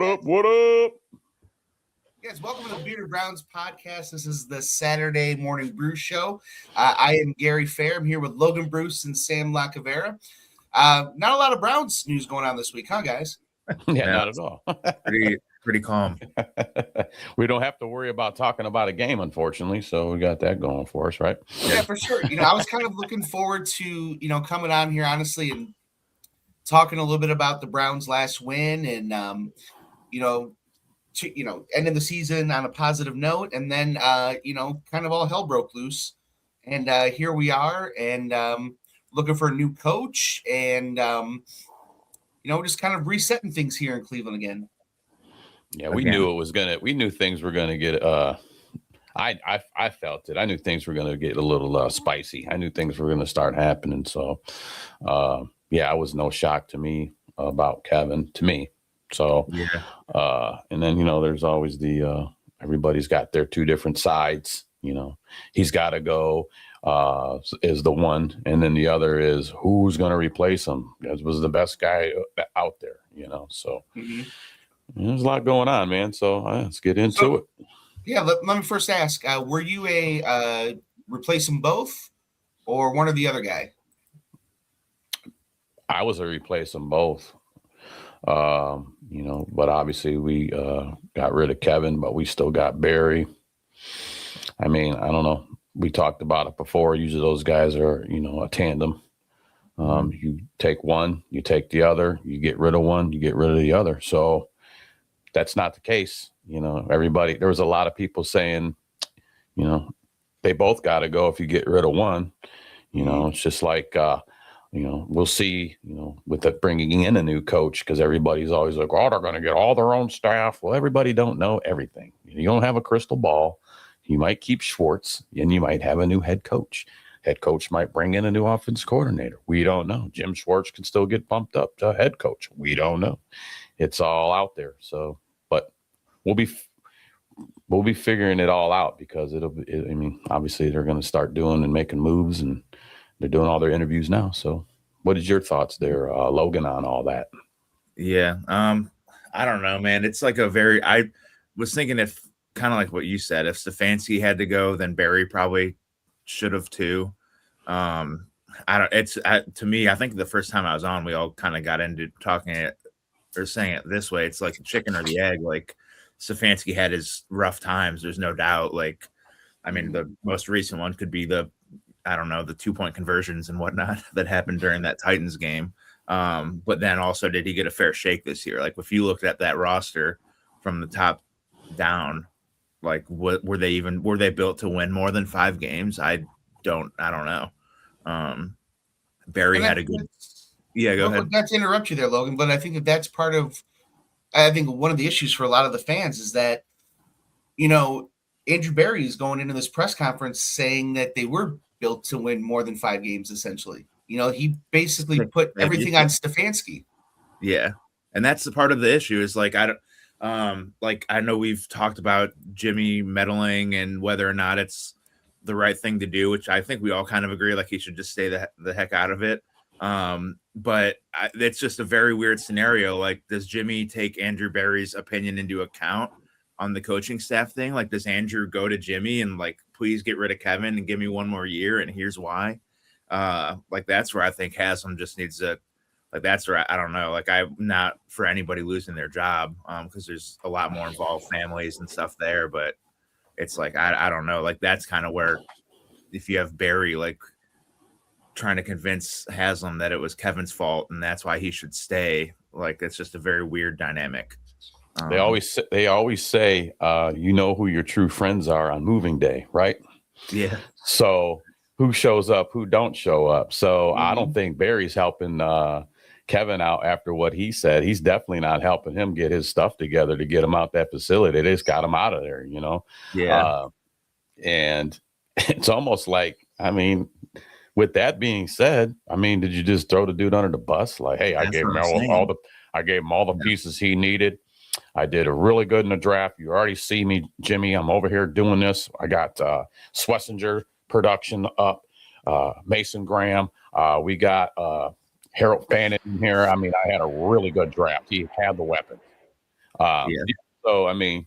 What up? What up? Yes, welcome to the Bearded Browns podcast. This is the Saturday Morning Brew Show. I am Gary Fair. I'm here with Logan Bruce and Sam Lacavera. Not a lot of Browns news going on this week, huh, guys? Yeah, not at all. pretty calm. We don't have to worry about talking about a game, unfortunately. So we got that going for us, right? Yeah, for sure. I was kind of looking forward to, coming on here, honestly, and talking a little bit about the Browns' last win and, ending the season on a positive note, and then kind of all hell broke loose, and here we are, and looking for a new coach, and just kind of resetting things here in Cleveland again. Yeah, we knew things were gonna get. I felt it. I knew things were gonna get a little spicy. I knew things were gonna start happening. So, it was no shock to me about Kevin. To me. So, and then, there's always everybody's got their two different sides, he's got to go, is the one. And then the other is who's going to replace him. That was the best guy out there, so there's a lot going on, man. So let's get into it. Yeah. Let me first ask, were you replace them both or one or the other guy? I was a replace them both. But obviously we got rid of Kevin, but we still got Barry. I mean, I don't know. We talked about it before. Usually those guys are, a tandem. You take one, you take the other, you get rid of one, you get rid of the other. So that's not the case. There was a lot of people saying, they both got to go if you get rid of one. It's just like, we'll see, with it bringing in a new coach, because everybody's always like, oh, they're going to get all their own staff. Well, everybody don't know everything. You don't have a crystal ball. You might keep Schwartz and you might have a new head coach. Head coach might bring in a new offense coordinator. We don't know. Jim Schwartz can still get bumped up to head coach. We don't know. It's all out there. So, but we'll be figuring it all out, because obviously they're going to start doing and making moves, and they're doing all their interviews now. So what is your thoughts there, Logan, on all that? Yeah. I don't know, man. It's like I was thinking, if kind of like what you said, if Stefanski had to go, then Barry probably should have too. To me, I think the first time I was on, we all kind of got into talking it or saying it this way. It's like the chicken or the egg. Like Stefanski had his rough times. There's no doubt. Like, I mean, the most recent one could be the 2-point conversions and whatnot that happened during that Titans game. But then also, did he get a fair shake this year? Like, if you looked at that roster from the top down, like, were they built to win more than 5 games? I don't know. Barry had a good. Yeah, go ahead. Not to interrupt you there, Logan, but I think that's part of. I think one of the issues for a lot of the fans is that, Andrew Barry is going into this press conference saying that they were built to win more than 5 games, essentially. He basically put everything on Stefanski. Yeah. And that's the part of the issue is like, I know we've talked about Jimmy meddling and whether or not it's the right thing to do, which I think we all kind of agree, like he should just stay the heck out of it. But it's just a very weird scenario. Like, does Jimmy take Andrew Barry's opinion into account on the coaching staff thing? Like, does Andrew go to Jimmy and like, please get rid of Kevin and give me one more year, and here's why? Like, that's where I think Haslam just needs to, like, that's where I don't know. Like, I'm not for anybody losing their job, because there's a lot more involved families and stuff there. But it's like, I don't know. Like, that's kind of where, if you have Barry like trying to convince Haslam that it was Kevin's fault and that's why he should stay, like, it's just a very weird dynamic. They always say, who your true friends are on moving day, right? Yeah. So who shows up, who don't show up. So I don't think Barry's helping Kevin out after what he said. He's definitely not helping him get his stuff together to get him out that facility. They just got him out of there, Yeah. And it's almost like, with that being said, did you just throw the dude under the bus? Like, hey, I gave him all the pieces he needed. I did a really good in the draft. You already see me, Jimmy. I'm over here doing this. I got Schlesinger production up, Mason Graham. We got Harold Fannin in here. I had a really good draft. He had the weapons. Yeah. So I mean,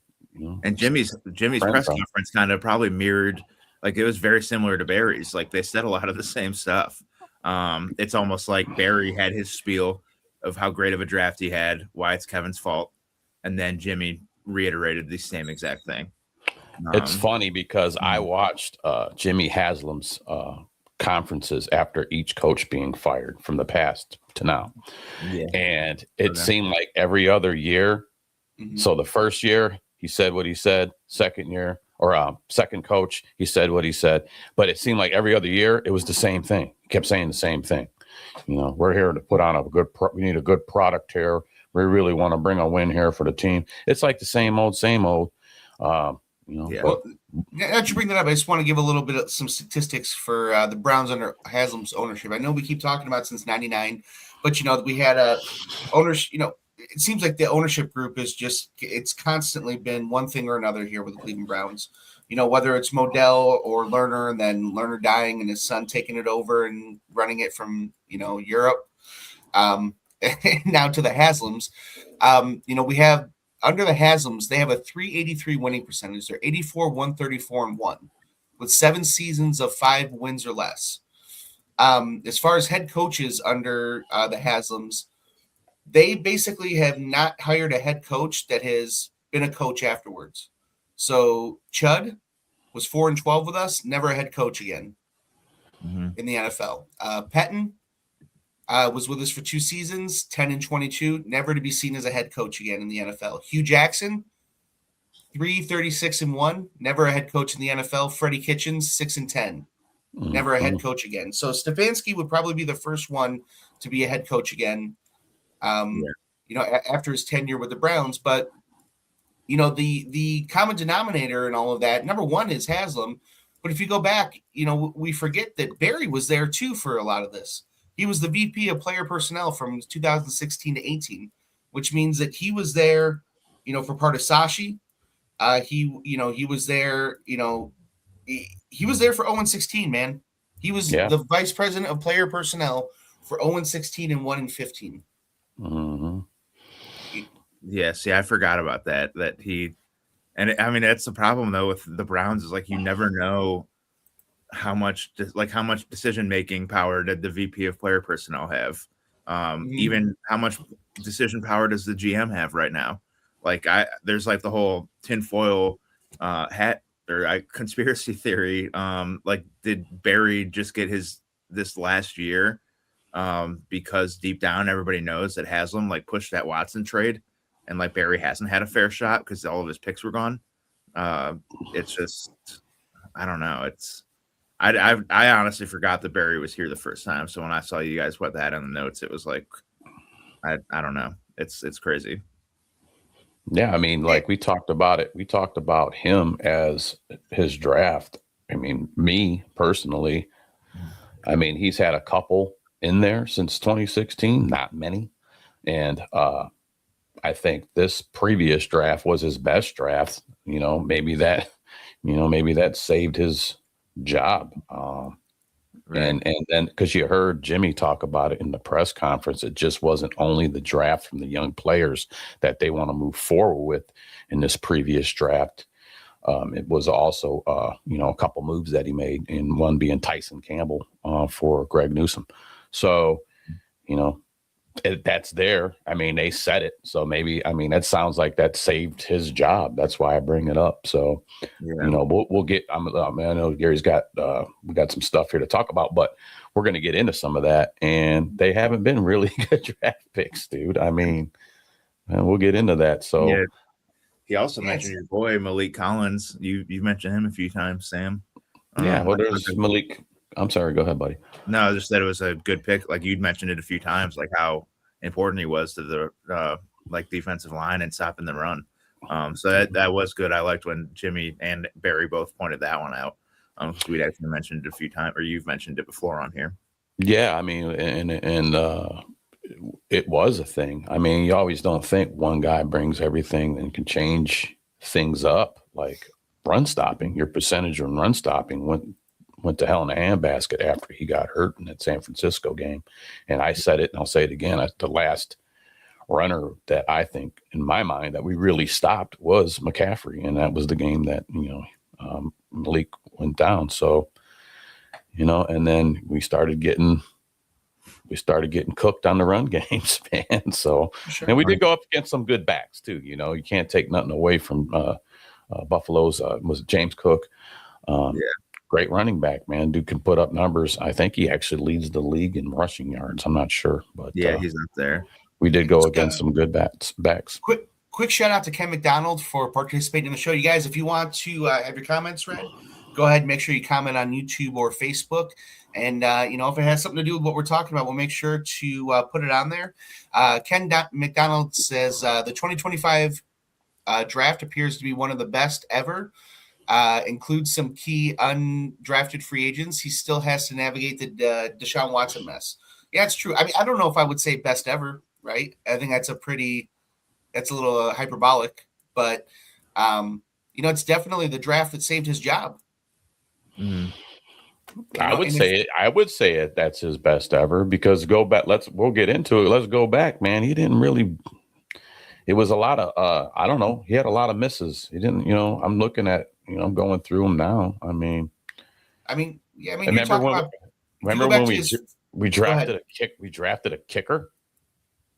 and Jimmy's press conference kind of probably mirrored, like it was very similar to Barry's. Like they said a lot of the same stuff. It's almost like Barry had his spiel of how great of a draft he had, why it's Kevin's fault, and then Jimmy reiterated the same exact thing. It's funny because I watched Jimmy Haslam's conferences after each coach being fired from the past to now. Yeah. And it seemed like every other year. So the first year he said what he said, second year or second coach, he said what he said, but it seemed like every other year it was the same thing. He kept saying the same thing. We're here to put on we need a good product here. We really want to bring a win here for the team. It's like the same old. Yeah. Well, now that you bring that up, I just want to give a little bit of some statistics for the Browns under Haslam's ownership. I know we keep talking about since '99, but we had owners. It seems like the ownership group is it's constantly been one thing or another here with the Cleveland Browns. Whether it's Modell or Lerner, and then Lerner dying and his son taking it over and running it from Europe, now to the Haslams. We have. Under the Haslams, they have a 383 winning percentage. They're 84, 134, and 1, with 7 seasons of 5 wins or less. As far as head coaches under the Haslams, they basically have not hired a head coach that has been a coach afterwards. So Chud was 4-12 with us, never a head coach again in the NFL. Petten was with us for 2 seasons, 10-22, never to be seen as a head coach again in the NFL. Hugh Jackson, 3-36-1, never a head coach in the NFL. Freddie Kitchens, 6-10, never a head coach again. So Stefanski would probably be the first one to be a head coach again, after his tenure with the Browns. But, the common denominator and all of that, number one is Haslam. But if you go back, we forget that Barry was there too for a lot of this. He was the VP of player personnel from 2016 to 18, which means that he was there, for part of Sashi. He was there, he was there for 0-16, man. He was the vice president of player personnel for 0-16 and 1-15. Yeah, see, I forgot about that that's the problem though with the Browns is like you never know how much decision making power did the VP of player personnel have? Even how much decision power does the GM have right now? There's like the whole tinfoil hat or conspiracy theory. Did Barry just get this last year because deep down everybody knows that Haslam pushed that Watson trade, and Barry hasn't had a fair shot because all of his picks were gone. It's just I don't know. I honestly forgot that Barry was here the first time. So when I saw you guys put that in the notes, it was like, I don't know. It's crazy. Yeah. I mean, we talked about it. We talked about him as his draft. I mean, me personally, he's had a couple in there since 2016, not many. And I think this previous draft was his best draft. Maybe that saved his job. And then because you heard Jimmy talk about it in the press conference, it just wasn't only the draft from the young players that they want to move forward with in this previous draft. It was also a couple moves that he made, and one being Tyson Campbell for Greg Newsome. So that's there. They said it. So maybe, that sounds like that saved his job. That's why I bring it up. So, we'll get, I know Gary's got, we got some stuff here to talk about, but we're going to get into some of that, and they haven't been really good draft picks, dude. We'll get into that. So yeah. He also mentioned your boy, Malik Collins. You mentioned him a few times, Sam. Well, there's Malik. I'm sorry. Go ahead, buddy. No, just that it was a good pick. You'd mentioned it a few times, how important he was to the defensive line and stopping the run. So that was good. I liked when Jimmy and Barry both pointed that one out. Because we'd actually mentioned it a few times, or you've mentioned it before on here. Yeah, and it was a thing. You always don't think one guy brings everything and can change things up, like run stopping. Your percentage on run stopping went to hell in a handbasket after he got hurt in that San Francisco game. And I said it, and I'll say it again. The last runner that I think, in my mind, that we really stopped was McCaffrey, and that was the game that Malik went down. So and then we started getting cooked on the run games, man. So Sure. and we did go up against some good backs too. You can't take nothing away from Buffalo's was it James Cook. Great running back, man. Dude can put up numbers. I think he actually leads the league in rushing yards. I'm not sure, but he's up there. We did go against some good backs. Quick shout out to Ken McDonald for participating in the show. You guys, if you want to have your comments read, go ahead and make sure you comment on YouTube or Facebook. And, if it has something to do with what we're talking about, we'll make sure to put it on there. Ken McDonald says the 2025 draft appears to be one of the best ever. Includes some key undrafted free agents. He still has to navigate the Deshaun Watson mess. Yeah, it's true. I mean, I don't know if I would say best ever, right? I think that's a little hyperbolic, but it's definitely the draft that saved his job. Mm-hmm. I would say it. That's his best ever, because go back. We'll get into it. Let's go back, man. He didn't really. It was a lot of. I don't know. He had a lot of misses. He didn't. I'm looking at. I'm going through them now. Remember when we drafted a kick? We drafted a kicker.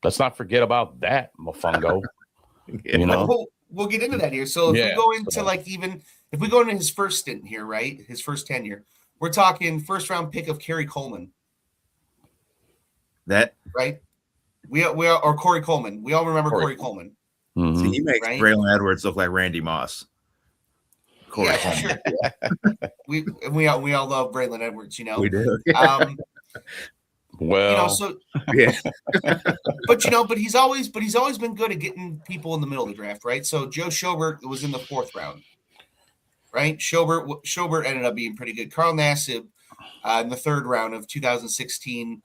Let's not forget about that, Mofongo. We'll get into that here. So if we go into if we go into his first stint here, right? His first tenure, we're talking first round pick of Kerry Coleman. That right? We or Corey Coleman. We all remember Corey Coleman. Mm-hmm. So he makes Braylon Edwards look like Randy Moss. Corey Coleman. Sure. we all love Braylon Edwards. We do. Well, but he's always been good at getting people in the middle of the draft, right? So Joe Schobert was in the 4th round, right? Schobert ended up being pretty good. Carl Nassib in the 3rd round of 2016.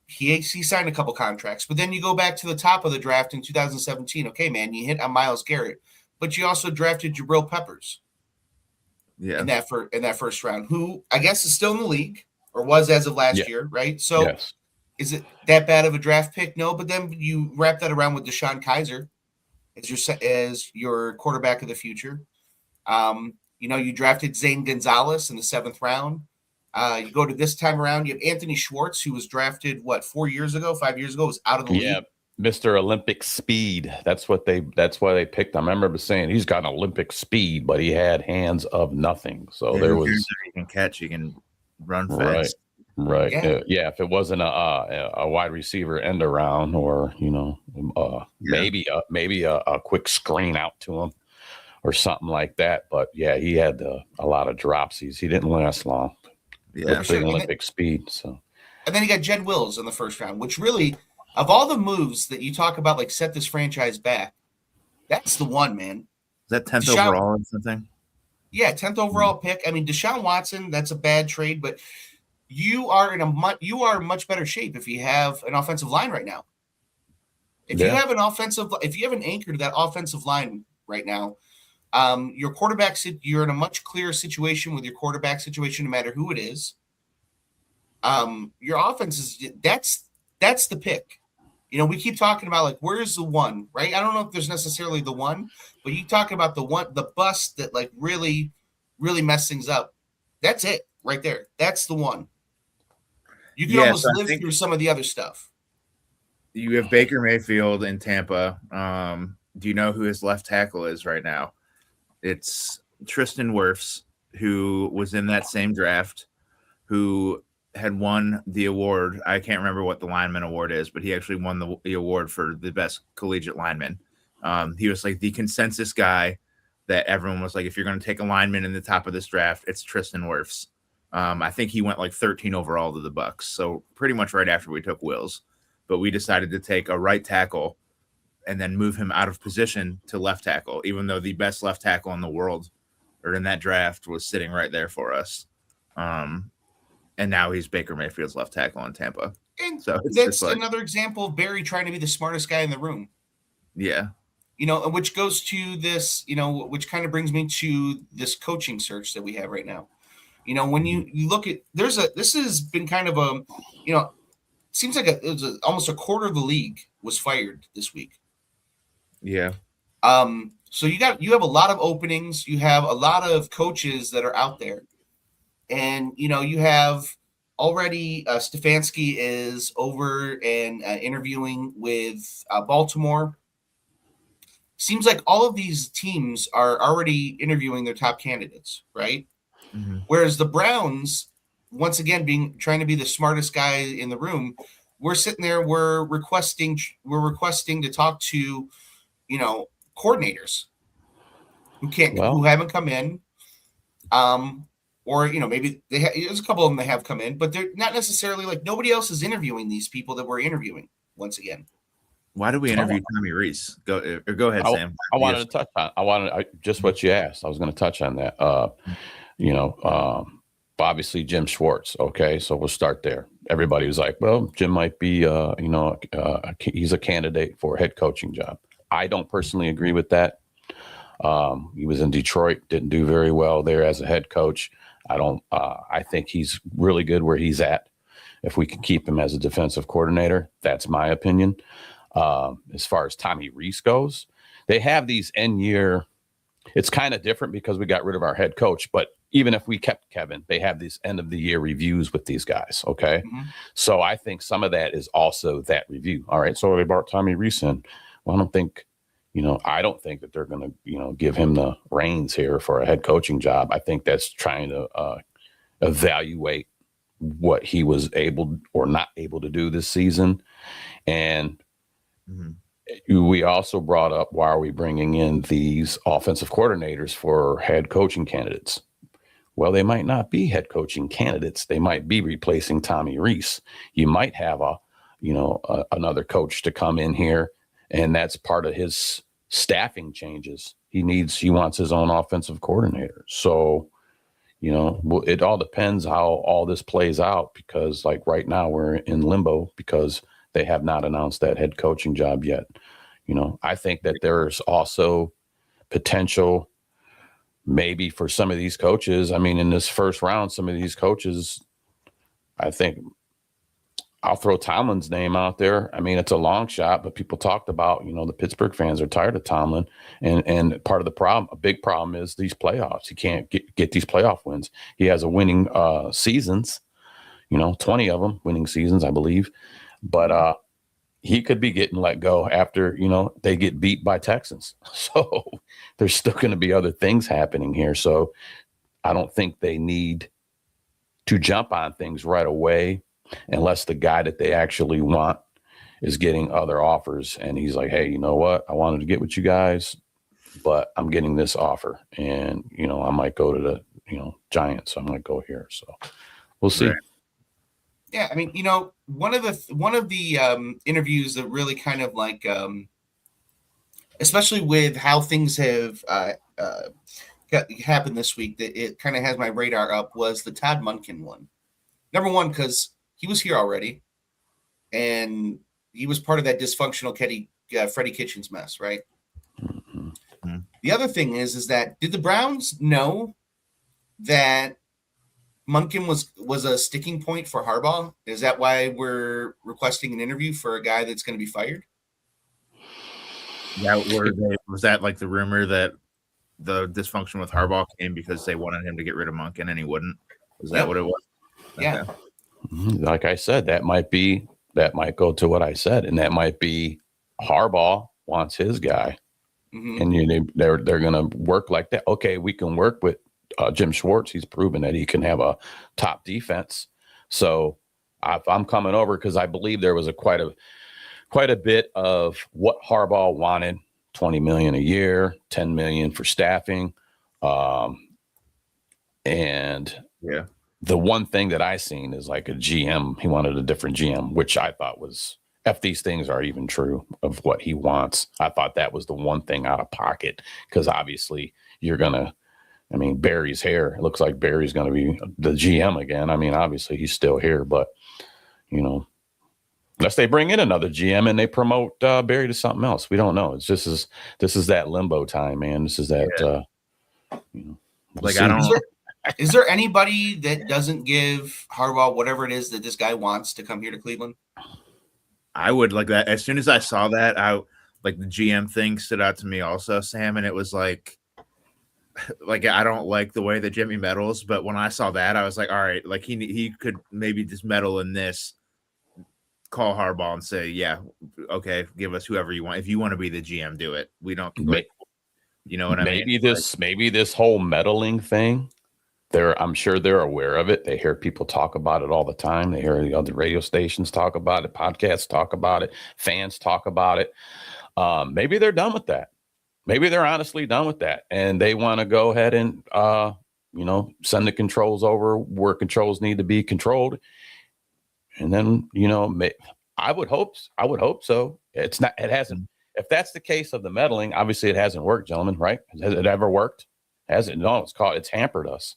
He signed a couple contracts, but then you go back to the top of the draft in 2017. Okay, man, you hit on Myles Garrett, but you also drafted Jabril Peppers. Yeah, in that first round, who I guess is still in the league. Or was as of last year, right? So Is it that bad of a draft pick? No, but then you wrap that around with DeShone Kizer as your quarterback of the future. You drafted Zane Gonzalez in the 7th round. You go to this time around, you have Anthony Schwartz, who was drafted 5 years ago, was out of the league. Yeah, Mr. Olympic speed. That's why they picked him. I remember saying he's got Olympic speed, but he had hands of nothing. So there was he can catch, he can run fast. Right. If it wasn't a wide receiver end around, or maybe a quick screen out to him or something like that. But he had a lot of dropsies. He didn't last long. Yeah, Olympic speed. So, and then you got Jed Wills in the 1st round, which really, of all the moves that you talk about, like set this franchise back, that's the one, man. Is that 10th overall or something? Yeah, 10th overall pick. I mean, Deshaun Watson, that's a bad trade, but you are in much better shape if you have an offensive line right now. If you have an anchor to that offensive line right now, your quarterback, you're in a much clearer situation with your quarterback situation, no matter who it is. Your offense is that's the pick. We keep talking about where's the one, right? I don't know if there's necessarily the one, but you talk about the bust that really, really mess things up. That's it right there. That's the one. You can almost live through some of the other stuff. You have Baker Mayfield in Tampa. Do you know who his left tackle is right now? It's Tristan Wirfs, who was in that same draft, who had won the award. I can't remember what the lineman award is, but he actually won the award for the best collegiate lineman. He was the consensus guy that everyone was if you're going to take a lineman in the top of this draft, it's Tristan Wirfs. I think he went 13 overall to the Bucks. So pretty much right after we took Wills, but we decided to take a right tackle and then move him out of position to left tackle, even though the best left tackle in the world or in that draft was sitting right there for us. And now he's Baker Mayfield's left tackle in Tampa. And so that's another example of Barry trying to be the smartest guy in the room. Yeah. Which goes to this, which kind of brings me to this coaching search that we have right now. When you look at, this has been kind of seems like almost a quarter of the league was fired this week. Yeah. So you have a lot of openings. You have a lot of coaches that are out there, and you have already Stefanski is over and interviewing with Baltimore. Seems like all of these teams are already interviewing their top candidates, right? Mm-hmm. Whereas the Browns, once again, trying to be the smartest guy in the room, we're sitting there, we're requesting to talk to, coordinators who haven't come in, or maybe there's a couple of them that have come in, but they're not necessarily like nobody else is interviewing these people that we're interviewing once again. Why do we interview Tommy Reese? Go ahead, Sam. I wanted to touch on. Just what you asked. I was going to touch on that. Obviously Jim Schwartz. Okay, so we'll start there. Everybody was like, "Well, Jim might be, he's a candidate for a head coaching job." I don't personally agree with that. He was in Detroit, didn't do very well there as a head coach. I think he's really good where he's at. If we can keep him as a defensive coordinator, that's my opinion. As far as Tommy Reese goes, they have these end year. It's kind of different because we got rid of our head coach, but even if we kept Kevin, they have these end of the year reviews with these guys. Okay. Mm-hmm. So I think some of that is also that review. All right. So they brought Tommy Reese in. Well, I don't think that they're going to, give him the reins here for a head coaching job. I think that's trying to evaluate what he was able or not able to do this season. And we also brought up, why are we bringing in these offensive coordinators for head coaching candidates? Well, they might not be head coaching candidates. They might be replacing Tommy Reese. You might have another coach to come in here, and that's part of his staffing changes. He wants his own offensive coordinator. So, it all depends how all this plays out, because like right now we're in limbo because they have not announced that head coaching job yet. I think that there's also potential maybe for some of these coaches. I mean, in this first round, some of these coaches, I think I'll throw Tomlin's name out there. I mean, it's a long shot, but people talked about, the Pittsburgh fans are tired of Tomlin. And part of the problem, a big problem, is these playoffs. He can't get these playoff wins. He has a winning seasons, 20 of them winning seasons, I believe. But he could be getting let go after, they get beat by Texans. So there's still going to be other things happening here. So I don't think they need to jump on things right away unless the guy that they actually want is getting other offers. And he's like, hey, you know what? I wanted to get with you guys, but I'm getting this offer. And, I might go to the, Giants. So I might go here. So we'll see. Right. Yeah, I mean, one of the interviews that really kind of like, especially with how things have happened this week, that it kind of has my radar up, was the Todd Monken one. Number one, because he was here already, and he was part of that dysfunctional Freddie Kitchens mess, right? Mm-hmm. The other thing is that did the Browns know that Monken was a sticking point for Harbaugh? Is that why we're requesting an interview for a guy that's going to be fired? Yeah, was that like the rumor that the dysfunction with Harbaugh came because they wanted him to get rid of Monken and he wouldn't? Was that what it was? Yeah. Okay. Like I said, that might go to what I said, and that might be Harbaugh wants his guy, and they're going to work like that. Okay, we can work with Jim Schwartz. He's proven that he can have a top defense. So I'm coming over because I believe there was quite a bit of what Harbaugh wanted: $20 million a year, $10 million for staffing, and yeah. The one thing that I seen is like a GM. He wanted a different GM, which I thought was, if these things are even true of what he wants, I thought that was the one thing out of pocket, because obviously Barry's here. It looks like Barry's going to be the GM again. I mean, obviously he's still here, but unless they bring in another GM and they promote Barry to something else, we don't know. It's just this is that limbo time, man. This is that, Is there anybody that doesn't give Harbaugh whatever it is that this guy wants to come here to Cleveland? I would like that. As soon as I saw that, I like the GM thing stood out to me also, Sam, and it was like I don't like the way that Jimmy meddles, but when I saw that, I was like, all right, like he could maybe just meddle in this, call Harbaugh and say, yeah, okay, give us whoever you want. If you want to be the GM, do it. We don't like, you know what I mean? Maybe this whole meddling thing, I'm sure they're aware of it. They hear people talk about it all the time. They hear the other radio stations talk about it, podcasts talk about it, fans talk about it. Maybe they're done with that. Maybe they're honestly done with that, and they want to go ahead and send the controls over where controls need to be controlled. And then I would hope so. It hasn't. If that's the case of the meddling, obviously it hasn't worked, gentlemen. Right? Has it ever worked? Has it? No. It's hampered us.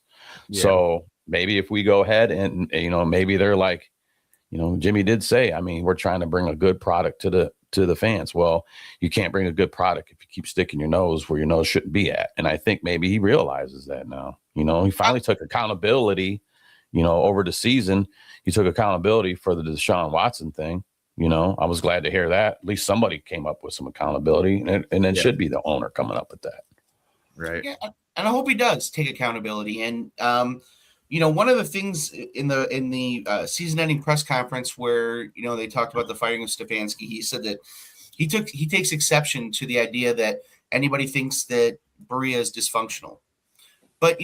Yeah. So maybe if we go ahead and maybe they're like, Jimmy did say, I mean, we're trying to bring a good product to the fans. Well, you can't bring a good product if you keep sticking your nose where your nose shouldn't be at. And I think maybe he realizes that now. He finally took accountability. Over the season, he took accountability for the Deshaun Watson thing. I was glad to hear that. At least somebody came up with some accountability, and it should be the owner coming up with that. Right. Yeah, and I hope he does take accountability. And one of the things in the season-ending press conference where they talked about the firing of Stefanski, he said that he takes exception to the idea that anybody thinks that Berea is dysfunctional. But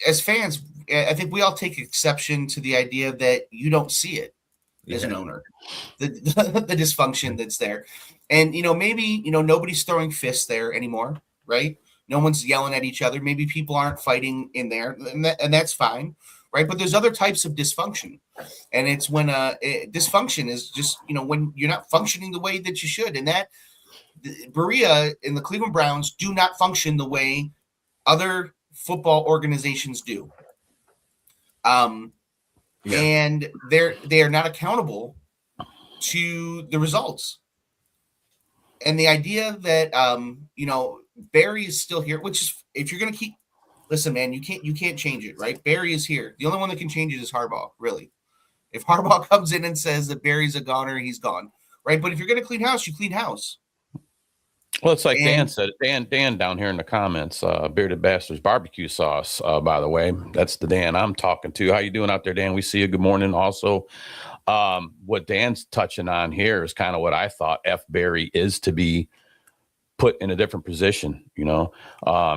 as fans, I think we all take exception to the idea that you don't see it as an owner, the dysfunction that's there. And, maybe, nobody's throwing fists there anymore, right? No one's yelling at each other. Maybe people aren't fighting in there, and that's fine, right? But there's other types of dysfunction. And it's when dysfunction is just, when you're not functioning the way that you should. And that Berea and the Cleveland Browns do not function the way other football organizations do. And they are not accountable to the results. And the idea that Barry is still here, which is, if you're gonna listen, man, you can't change it, right? Barry is here. The only one that can change it is Harbaugh, really. If Harbaugh comes in and says that Barry's a goner, he's gone, right? But if you're gonna clean house, you clean house. Well, it's like Dan said. Dan down here in the comments, Bearded Bastards barbecue sauce. By the way, that's the Dan I'm talking to. How you doing out there, Dan? We see you. Good morning. Also, what Dan's touching on here is kind of what I thought F. Barry is to be put in a different position.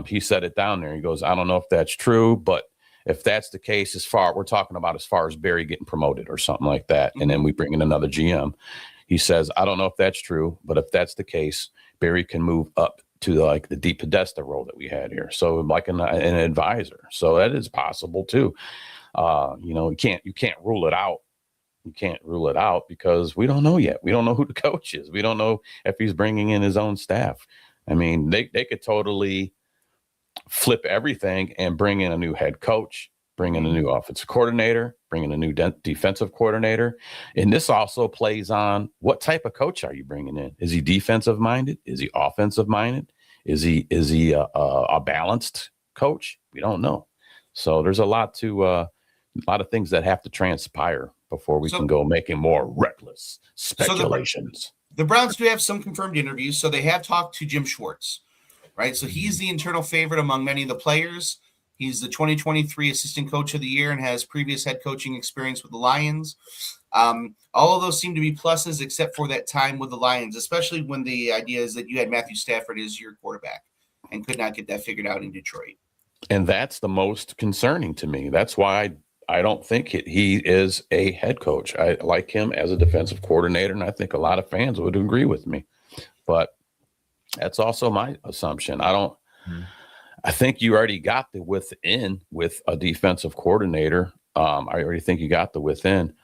He said it down there. He goes, I don't know if that's true, but if that's the case, we're talking about as far as Barry getting promoted or something like that, and then we bring in another GM. He says, I don't know if that's true, but if that's the case, Barry can move up to like the deep Podesta role that we had here. So like an advisor. So that is possible too. You can't rule it out. You can't rule it out because we don't know yet. We don't know who the coach is. We don't know if he's bringing in his own staff. I mean, they could totally flip everything and bring in a new head coach, bring in a new offensive coordinator, bring in a new defensive coordinator. And this also plays on what type of coach are you bringing in? Is he defensive minded? Is he offensive minded? Is he a balanced coach? We don't know. So there's a lot of things that have to transpire before we can go making more reckless speculations. So the Browns do have some confirmed interviews. So they have talked to Jim Schwartz, right? So he's the internal favorite among many of the players. He's the 2023 Assistant Coach of the Year and has previous head coaching experience with the Lions. All of those seem to be pluses except for that time with the Lions, especially when the idea is that you had Matthew Stafford as your quarterback and could not get that figured out in Detroit. And that's the most concerning to me. That's why I don't think he is a head coach. I like him as a defensive coordinator, and I think a lot of fans would agree with me. But that's also my assumption. I think you already got the within with a defensive coordinator. I already think you got the within.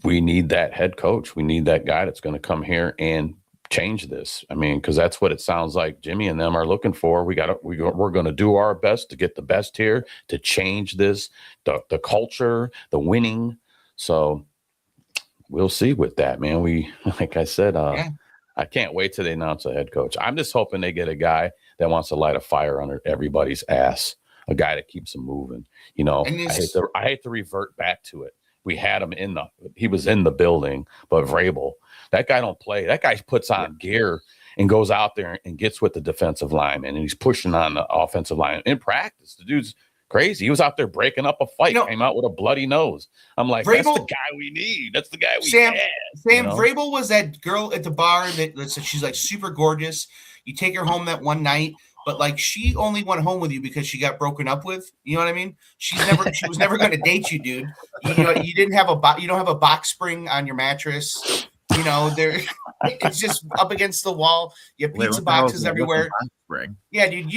We need that head coach. We need that guy that's going to come here and change this. I mean, because that's what it sounds like Jimmy and them are looking for. We're going to do our best to get the best here, to change this, the culture, the winning. So we'll see with that, man. Like I said, I can't wait till they announce a head coach. I'm just hoping they get a guy that wants to light a fire under everybody's ass, a guy that keeps them moving. I hate to revert back to it. we had him he was in the building, but Vrabel, that guy don't play. That guy puts on gear and goes out there and gets with the defensive lineman, and he's pushing on the offensive line in practice. The dude's crazy. He was out there breaking up a fight, came out with a bloody nose. I'm like, Vrabel, that's the guy we need. That's the guy we Sam, had. Vrabel was that girl at the bar that said she's like super gorgeous. You take her home that one night, but like she only went home with you because she got broken up with. You know what I mean? She was never going to date you, dude. You didn't have you don't have a box spring on your mattress. You know, it's just up against the wall. You have pizza boxes everywhere. Yeah, dude,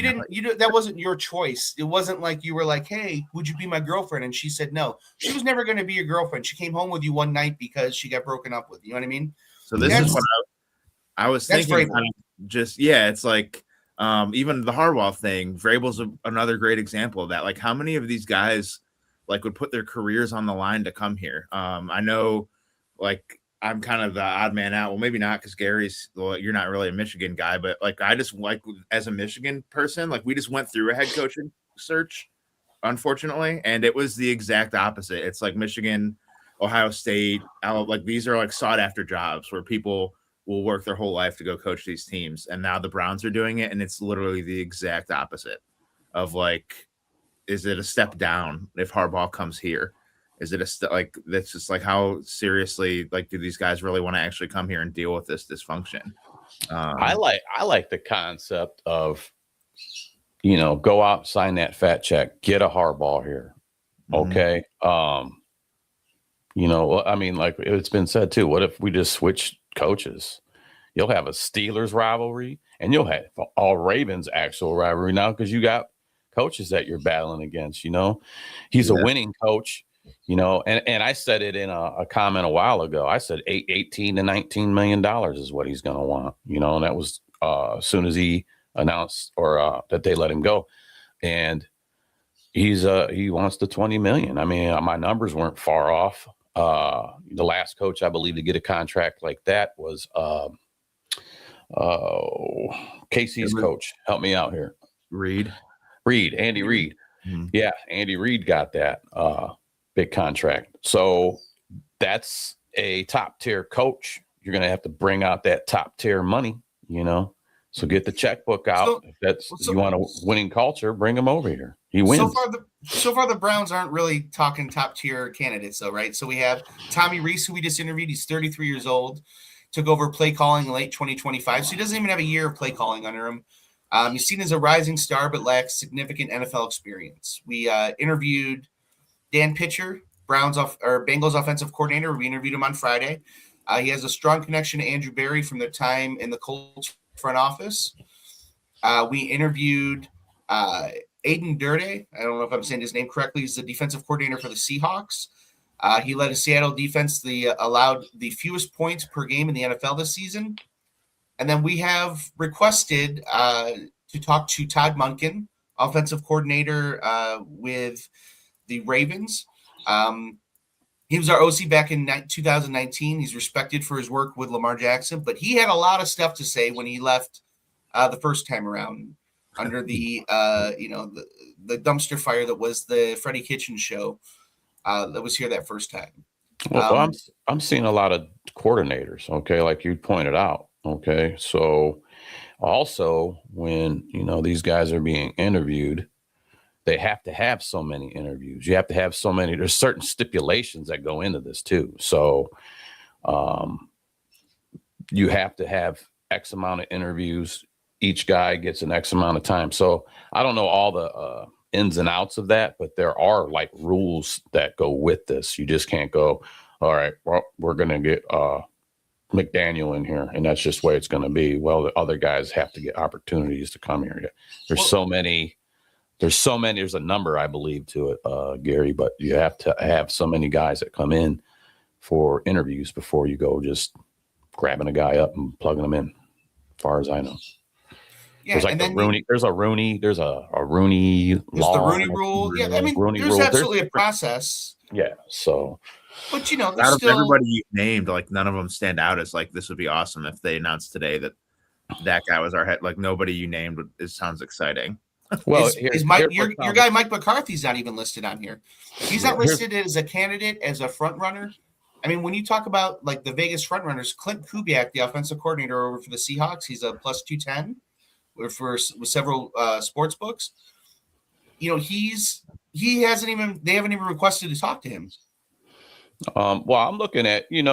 that wasn't your choice. It wasn't like you were like, hey, would you be my girlfriend? And she said no. She was never going to be your girlfriend. She came home with you one night because she got broken up with. You know what I mean? So this is what I was thinking. It's like even the Harbaugh thing. Vrabel's another great example of that. Like, how many of these guys like would put their careers on the line to come here? I know, like, I'm kind of the odd man out. Well, maybe not, because you're not really a Michigan guy, but like I just like as a Michigan person, like we just went through a head coaching search, unfortunately, and it was the exact opposite. It's like Michigan, Ohio State, like these are like sought after jobs where people will work their whole life to go coach these teams, and now the Browns are doing it, and it's literally the exact opposite of like, is it a step down if Harbaugh comes here? Is it like that's just like how seriously like do these guys really want to actually come here and deal with this dysfunction? I like the concept of, go out, sign that fat check, get a Harbaugh here, okay? I mean, like it's been said too. What if we just switch coaches? You'll have a Steelers rivalry, and you'll have all Ravens actual rivalry now because you got coaches that you're battling against. He's a winning coach. And I said it in a comment a while ago. I said $18 to $19 million is what he's going to want, and that was as soon as he announced or that they let him go. And he wants the 20 million. I mean, my numbers weren't far off. The last coach, I believe, to get a contract like that was Casey's coach. Help me out here. Andy Reid. Mm-hmm. Yeah, Andy Reid got that big contract. So that's a top tier coach. You're going to have to bring out that top tier money, so get the checkbook out. If you want a winning culture, bring him over here. He wins. So far the Browns aren't really talking top tier candidates though, right? So we have Tommy Reese, who we just interviewed. He's 33 years old, took over play calling in late 2025. So he doesn't even have a year of play calling under him. He's seen as a rising star, but lacks significant NFL experience. We interviewed Dan Pitcher, Bengals offensive coordinator. We interviewed him on Friday. He has a strong connection to Andrew Berry from their time in the Colts front office. We interviewed Aiden Durde. I don't know if I'm saying his name correctly. He's the defensive coordinator for the Seahawks. He led a Seattle defense allowed the fewest points per game in the NFL this season. And then we have requested to talk to Todd Monken, offensive coordinator with the Ravens. He was our OC back in 2019. He's respected for his work with Lamar Jackson, but he had a lot of stuff to say when he left the first time around under the dumpster fire that was the Freddie Kitchen show that was here that first time. Well, I'm seeing a lot of coordinators, okay, like you pointed out, okay. So also when these guys are being interviewed, they have to have so many interviews. You have to have so many. There's certain stipulations that go into this too. So you have to have X amount of interviews. Each guy gets an X amount of time. So I don't know all the ins and outs of that, but there are like rules that go with this. You just can't go, all right, well, we're going to get McDaniel in here, and that's just the way it's going to be. Well, the other guys have to get opportunities to come here. There's so many. There's a number, I believe, to it, Gary, but you have to have so many guys that come in for interviews before you go just grabbing a guy up and plugging them in, as far as I know. Yeah, there's like the Rooney. There's a Rooney. There's a Rooney law. There's the Rooney rule. Yeah, I mean, there's absolutely a process. Yeah. So, but out of everybody you named, like none of them stand out as like this would be awesome if they announced today that guy was our head. Like nobody you named it sounds exciting. Well, is Mike your guy Mike McCarthy's not even listed on here. He's not listed as a candidate, as a front runner. I mean, when you talk about like the Vegas front runners, Clint Kubiak, the offensive coordinator over for the Seahawks, he's a plus 210 with several sports books. You know, they haven't even requested to talk to him. Well, I'm looking at, we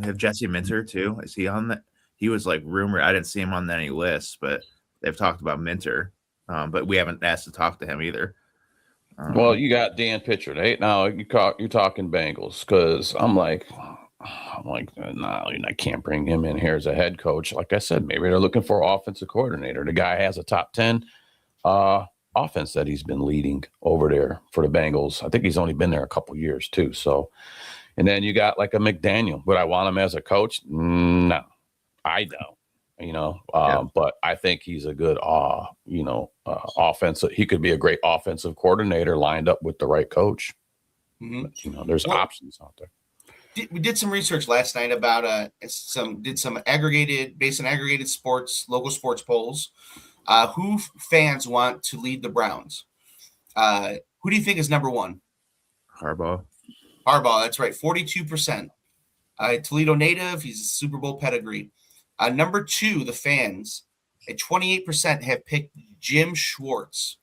have Jesse Minter too. Is he on that? He was like rumored. I didn't see him on any lists, but they've talked about Minter. But we haven't asked to talk to him either. Well, you got Dan Pitcher, right? Now you're talking Bengals, because I'm like, no, I can't bring him in here as a head coach. Like I said, maybe they're looking for an offensive coordinator. The guy has a top 10 offense that he's been leading over there for the Bengals. I think he's only been there a couple years too. So, and then you got like a McDaniel. Would I want him as a coach? No, I don't. But I think he's a good, offensive. He could be a great offensive coordinator lined up with the right coach. Mm-hmm. But, there's options out there. We did some research last night about some aggregated sports, local sports polls. Who fans want to lead the Browns? Who do you think is number one? Harbaugh, that's right, 42%. Toledo native, he's a Super Bowl pedigree. Number two, the fans at 28% have picked Jim Schwartz.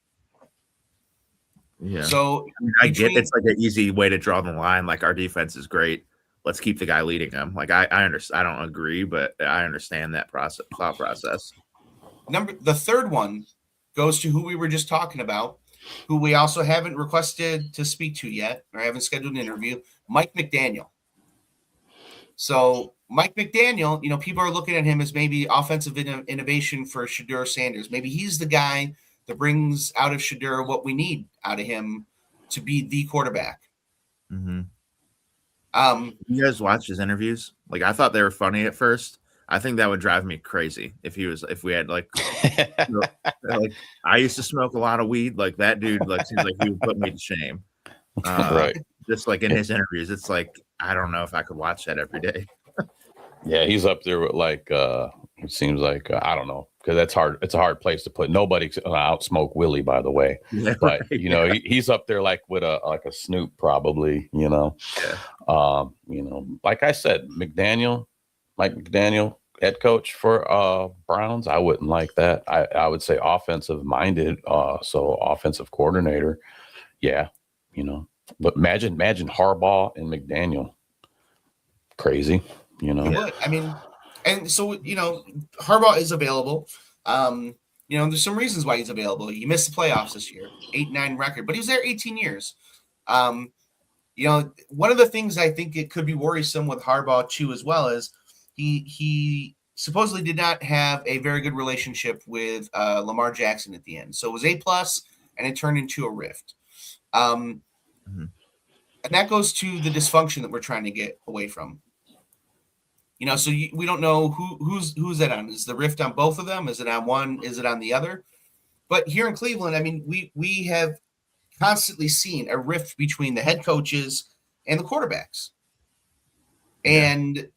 Yeah. So I get it's like an easy way to draw the line. Like, our defense is great. Let's keep the guy leading them. Like, I understand. I don't agree, but I understand that thought process. The third one goes to who we were just talking about, who we also haven't requested to speak to yet, or haven't scheduled an interview, Mike McDaniel. So Mike McDaniel, people are looking at him as maybe offensive innovation for Shedeur Sanders. Maybe he's the guy that brings out of Shedeur what we need out of him to be the quarterback. Mm-hmm. You guys watch his interviews? Like, I thought they were funny at first. I think that would drive me crazy if we had like, like, I used to smoke a lot of weed. Like, that dude, like, seems like he would put me to shame. Right. Just like in his interviews, it's like, I don't know if I could watch that every day. Yeah, he's up there with like, it seems like, I don't know, because that's hard. It's a hard place to put. Nobody's outsmoke Willie, by the way. Yeah, but right, he's up there like with a Snoop, probably. Yeah. Like I said, Mike McDaniel, head coach for Browns. I wouldn't like that. I would say offensive minded. So offensive coordinator. Yeah, But imagine Harbaugh and McDaniel. Crazy, Yeah, I mean, and so Harbaugh is available. There's some reasons why he's available. He missed the playoffs this year, 8-9 record, but he was there 18 years. One of the things I think it could be worrisome with Harbaugh too, as well, is he supposedly did not have a very good relationship with Lamar Jackson at the end. So it was A+, and it turned into a rift. Mm-hmm. And that goes to the dysfunction that we're trying to get away from. So we don't know who's that on. Is the rift on both of them? Is it on one? Is it on the other? But here in Cleveland, I mean, we have constantly seen a rift between the head coaches and the quarterbacks. And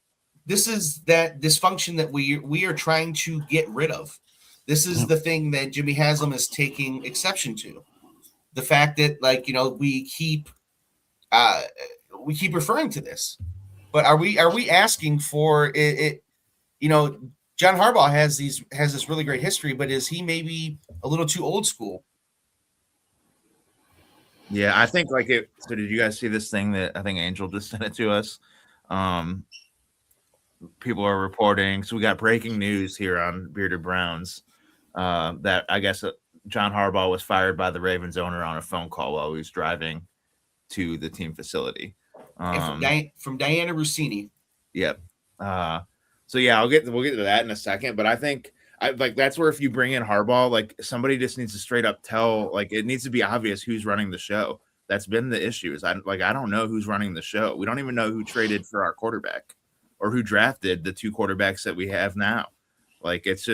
this is that dysfunction that we are trying to get rid of. This is the thing that Jimmy Haslam is taking exception to. The fact that, we keep referring to this. But are we asking for it? John Harbaugh has this really great history, but is he maybe a little too old school? Yeah, I think so did you guys see this thing that I think Angel just sent it to us? People are reporting. So we got breaking news here on Bearded Browns that I guess John Harbaugh was fired by the Ravens owner on a phone call while he was driving to the team facility. From Diana Rossini. Yep. So yeah, we'll get to that in a second. But I think that's where if you bring in Harbaugh, like, somebody just needs to straight up tell, like, it needs to be obvious who's running the show. That's been the issue. Is I don't know who's running the show. We don't even know who traded for our quarterback or who drafted the two quarterbacks that we have now. Like, it's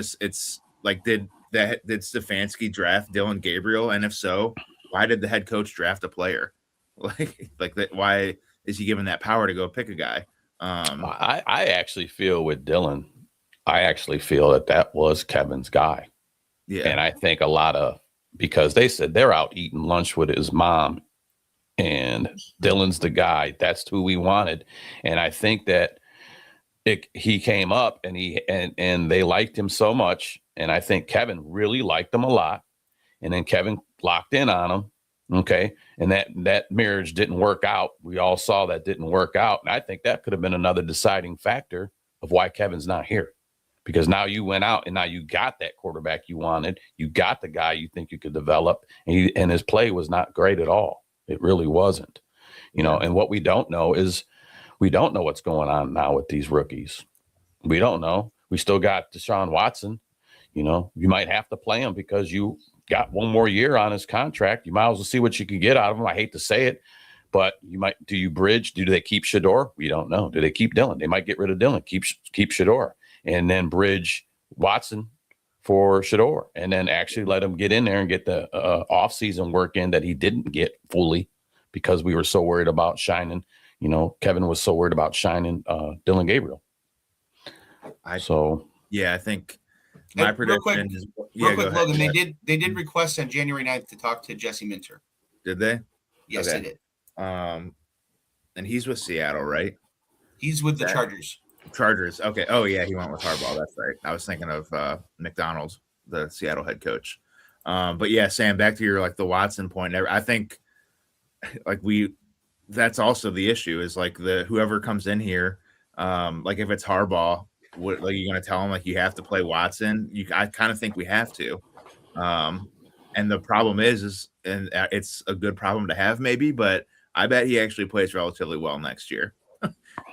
like, did Stefanski draft Dylan Gabriel? And if so, why did the head coach draft a player? Like that? Why is he given that power to go pick a guy? I actually feel with Dylan, I actually feel that was Kevin's guy. Yeah. And I think a lot of, because they said they're out eating lunch with his mom and Dylan's the guy. That's who we wanted. And I think that he came up and and they liked him so much. And I think Kevin really liked him a lot. And then Kevin locked in on him. Okay. And that marriage didn't work out. We all saw that didn't work out. And I think that could have been another deciding factor of why Kevin's not here. Because now you went out and now you got that quarterback you wanted. You got the guy you think you could develop. And his play was not great at all. It really wasn't. You know, and what we don't know is we don't know what's going on now with these rookies. We don't know. We still got Deshaun Watson. You know, you might have to play him because you got one more year on his contract. You might as well see what you can get out of him. I hate to say it, but you might. Do you bridge? Do they keep Shador? We don't know. Do they keep Dylan? They might get rid of Dylan. Keep Shador, and then bridge Watson for Shador, and then actually let him get in there and get the offseason work in that he didn't get fully because we were so worried about shining. You know, Kevin was so worried about shining Dylan Gabriel. I think my prediction is real quick, Logan. They did request on January 9th to talk to Jesse Minter. Did they? Yes, okay. They did. And he's with Seattle, right? He's with the Chargers. Chargers. Okay. Oh yeah, he went with Harbaugh. That's right. I was thinking of McDonald, the Seattle head coach. But yeah, Sam, back to your the Watson point. I think that's also the issue is whoever comes in here, if it's Harbaugh, what you're going to tell him you have to play Watson? I kind of think we have to. And the problem is it's a good problem to have maybe, but I bet he actually plays relatively well next year.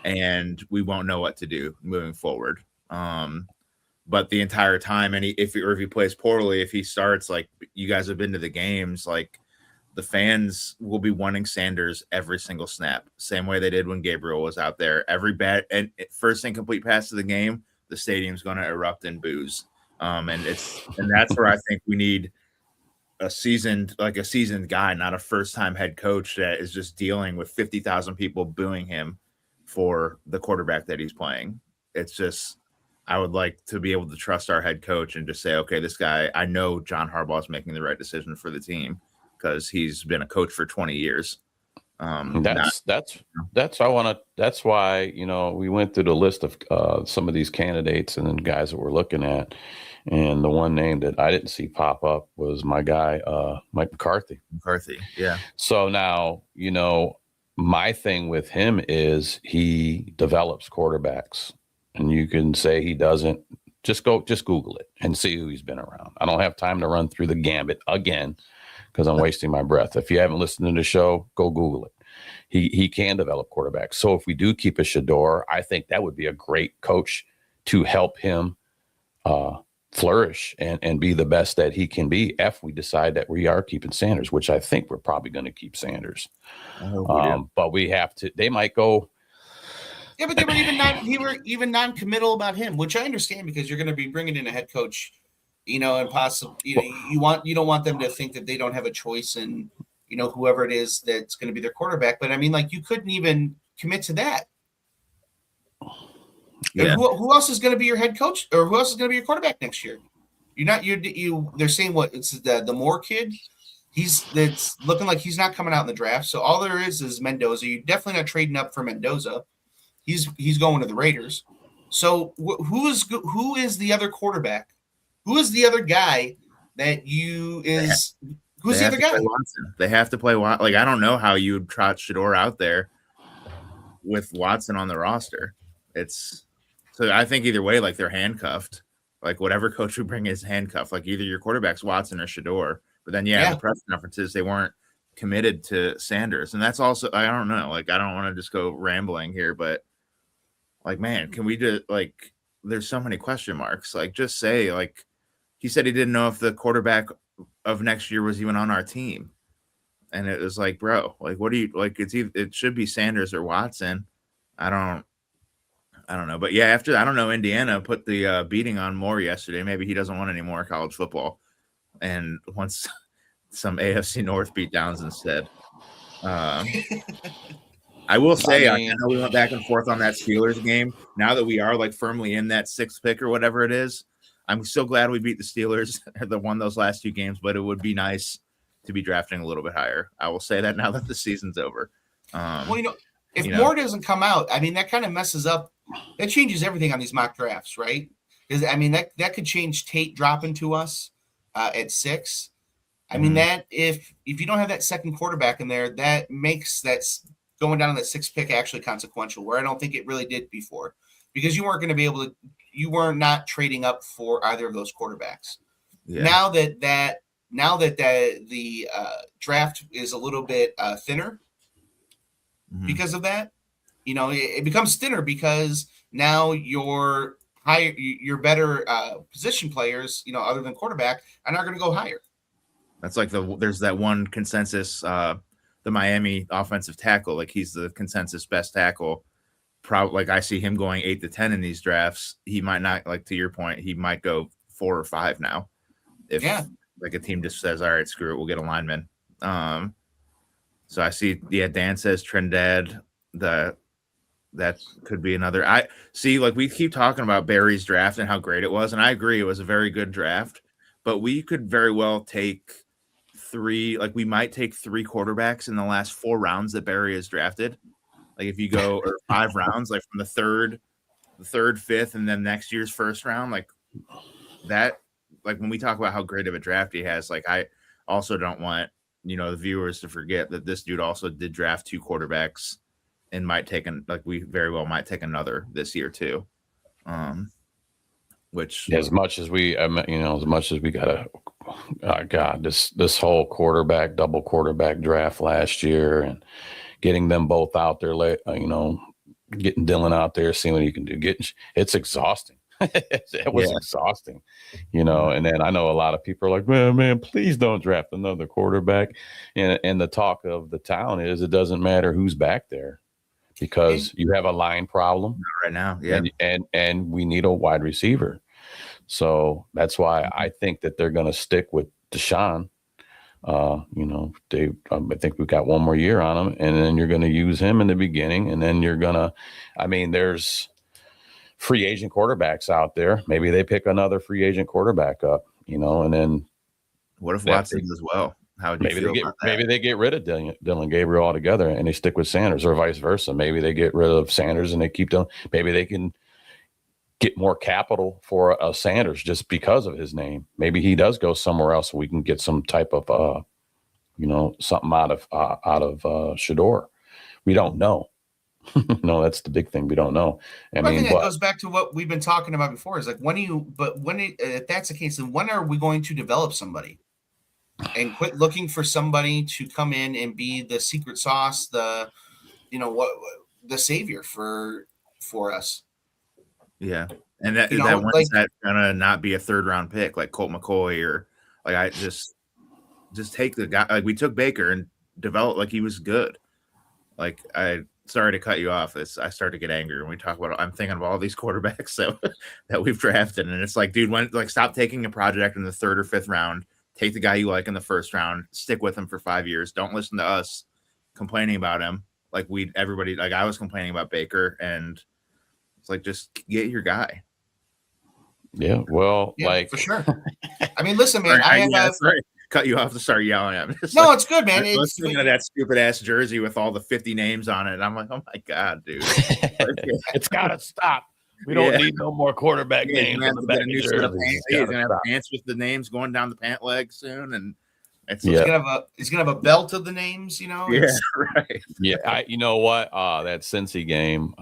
And we won't know what to do moving forward. But the entire time, and if he plays poorly, if he starts, you guys have been to the games, the fans will be wanting Sanders every single snap, same way they did when Gabriel was out there. Every and first incomplete pass of the game, the stadium's going to erupt in boos. And that's where I think we need a seasoned guy, not a first-time head coach that is just dealing with 50,000 people booing him for the quarterback that he's playing. It's just, I would like to be able to trust our head coach and just say, okay, this guy, I know John Harbaugh is making the right decision for the team because he's been a coach for 20 years. That's why, we went through the list of some of these candidates and then guys that we're looking at. And the one name that I didn't see pop up was my guy, Mike McCarthy. Yeah. So now, my thing with him is he develops quarterbacks. And you can say he doesn't. Just Google it and see who he's been around. I don't have time to run through the gambit again because I'm wasting my breath. If you haven't listened to the show, go Google it. He can develop quarterbacks. So if we do keep a Shador, I think that would be a great coach to help him flourish and be the best that he can be if we decide that we are keeping Sanders, which I think we're probably going to keep Sanders. But we have to, they might go. Yeah, but they were even non-committal about him, which I understand because you're going to be bringing in a head coach, and possibly, you don't want them to think that they don't have a choice in, whoever it is that's going to be their quarterback. But I mean, you couldn't even commit to that. Yeah. Who else is going to be your head coach, or who else is going to be your quarterback next year? They're saying what? It's the Moore kid. It's looking like he's not coming out in the draft. So all there is Mendoza. You're definitely not trading up for Mendoza. He's going to the Raiders. So who is the other quarterback? Who is the other guy that who's the other guy? They have to play Watson. I don't know how you would trot Shador out there with Watson on the roster. So I think either way, they're handcuffed. Whatever coach we bring is handcuffed. Either your quarterback's Watson or Shador. But then in the press conferences they weren't committed to Sanders, and that's also, I don't know. I don't want to just go rambling here, but man, can we do there's so many question marks. Just say he said he didn't know if the quarterback of next year was even on our team, and it was bro, what do you it should be Sanders or Watson. I don't know, but yeah, I don't know, Indiana put the beating on Moore yesterday. Maybe he doesn't want any more college football and wants some AFC North beatdowns instead. I will say, I know we went back and forth on that Steelers game. Now that we are firmly in that sixth pick or whatever it is, I'm so glad we beat the Steelers that won those last 2 games, but it would be nice to be drafting a little bit higher. I will say that now that the season's over. Well, if more doesn't come out, I mean, that kind of messes up. That changes everything on these mock drafts, right? Because I mean, that could change Tate dropping to us at 6. I mean, that if you don't have that second quarterback in there, that makes that going down to that 6th pick actually consequential, where I don't think it really did before, because you weren't going to be able to, you were not trading up for either of those quarterbacks. Yeah. Now that the draft is a little bit thinner because of that, it becomes thinner because now your better position players, other than quarterback, are not going to go higher. That's like there's that one consensus, the Miami offensive tackle, like he's the consensus best tackle. Probably, like I see him going 8 to 10 in these drafts. He might not, like to your point, he might go 4 or 5 now. If like a team just says, all right, screw it, we'll get a lineman. So I see, Dan says Trindad, that could be another. I see, like we keep talking about Barry's draft and how great it was, and I agree it was a very good draft, but we could very well take 3, like we might take 3 quarterbacks in the last 4 rounds that Barry has drafted. Like if you go or 5 rounds, like from the third, 5th, and then next year's first round, like that, like when we talk about how great of a draft he has, like I also don't want, the viewers to forget that this dude also did draft 2 quarterbacks and might take we very well might take another this year too. Which as much as we gotta, God, this whole double quarterback draft last year and getting them both out there, getting Dylan out there, seeing what he can do. It's exhausting. It was exhausting, and then I know a lot of people are like, man, please don't draft another quarterback. And the talk of the town is it doesn't matter who's back there because you have a line problem right now. Yeah. And we need a wide receiver. So that's why I think that they're going to stick with Deshaun. I think we've got 1 more year on him, and then you're going to use him in the beginning, and then there's free agent quarterbacks out there. Maybe they pick another free agent quarterback up, and then what if Watson as well? How would you feel about that? Maybe they get rid of Dylan Gabriel altogether and they stick with Sanders, or vice versa. Maybe they get rid of Sanders and they keep Dylan. Maybe they can get more capital for Sanders just because of his name. Maybe he does go somewhere else. So we can get some type of, something out of Shador. We don't know. No, that's the big thing. We don't know. I think that goes back to what we've been talking about before. Is like if that's the case, then when are we going to develop somebody and quit looking for somebody to come in and be the secret sauce, the savior for us? Yeah, and that one's gonna not be a 3rd round pick like Colt McCoy, or like I just take the guy. Like we took Baker and developed like he was good. Like sorry to cut you off. I start to get angry when we talk about. I'm thinking of all these quarterbacks that we've drafted, and it's like, dude, stop taking a project in the 3rd or 5th round. Take the guy you like in the 1st round. Stick with him for 5 years. Don't listen to us complaining about him. Like everybody, like I was complaining about Baker, and it's like just get your guy. Yeah, well, for sure. I mean, listen, man. Sorry, cut you off to start yelling at me. No, it's good, man. It's looking at that stupid ass jersey with all the 50 names on it. I'm like, oh my god, dude, it's gotta stop. We don't need no more quarterback names on the back of jerseys. He's gonna have pants with the names going down the pant leg soon, and he's gonna have a belt of the names. Yeah, right. Yeah, you know what? That Cincy game,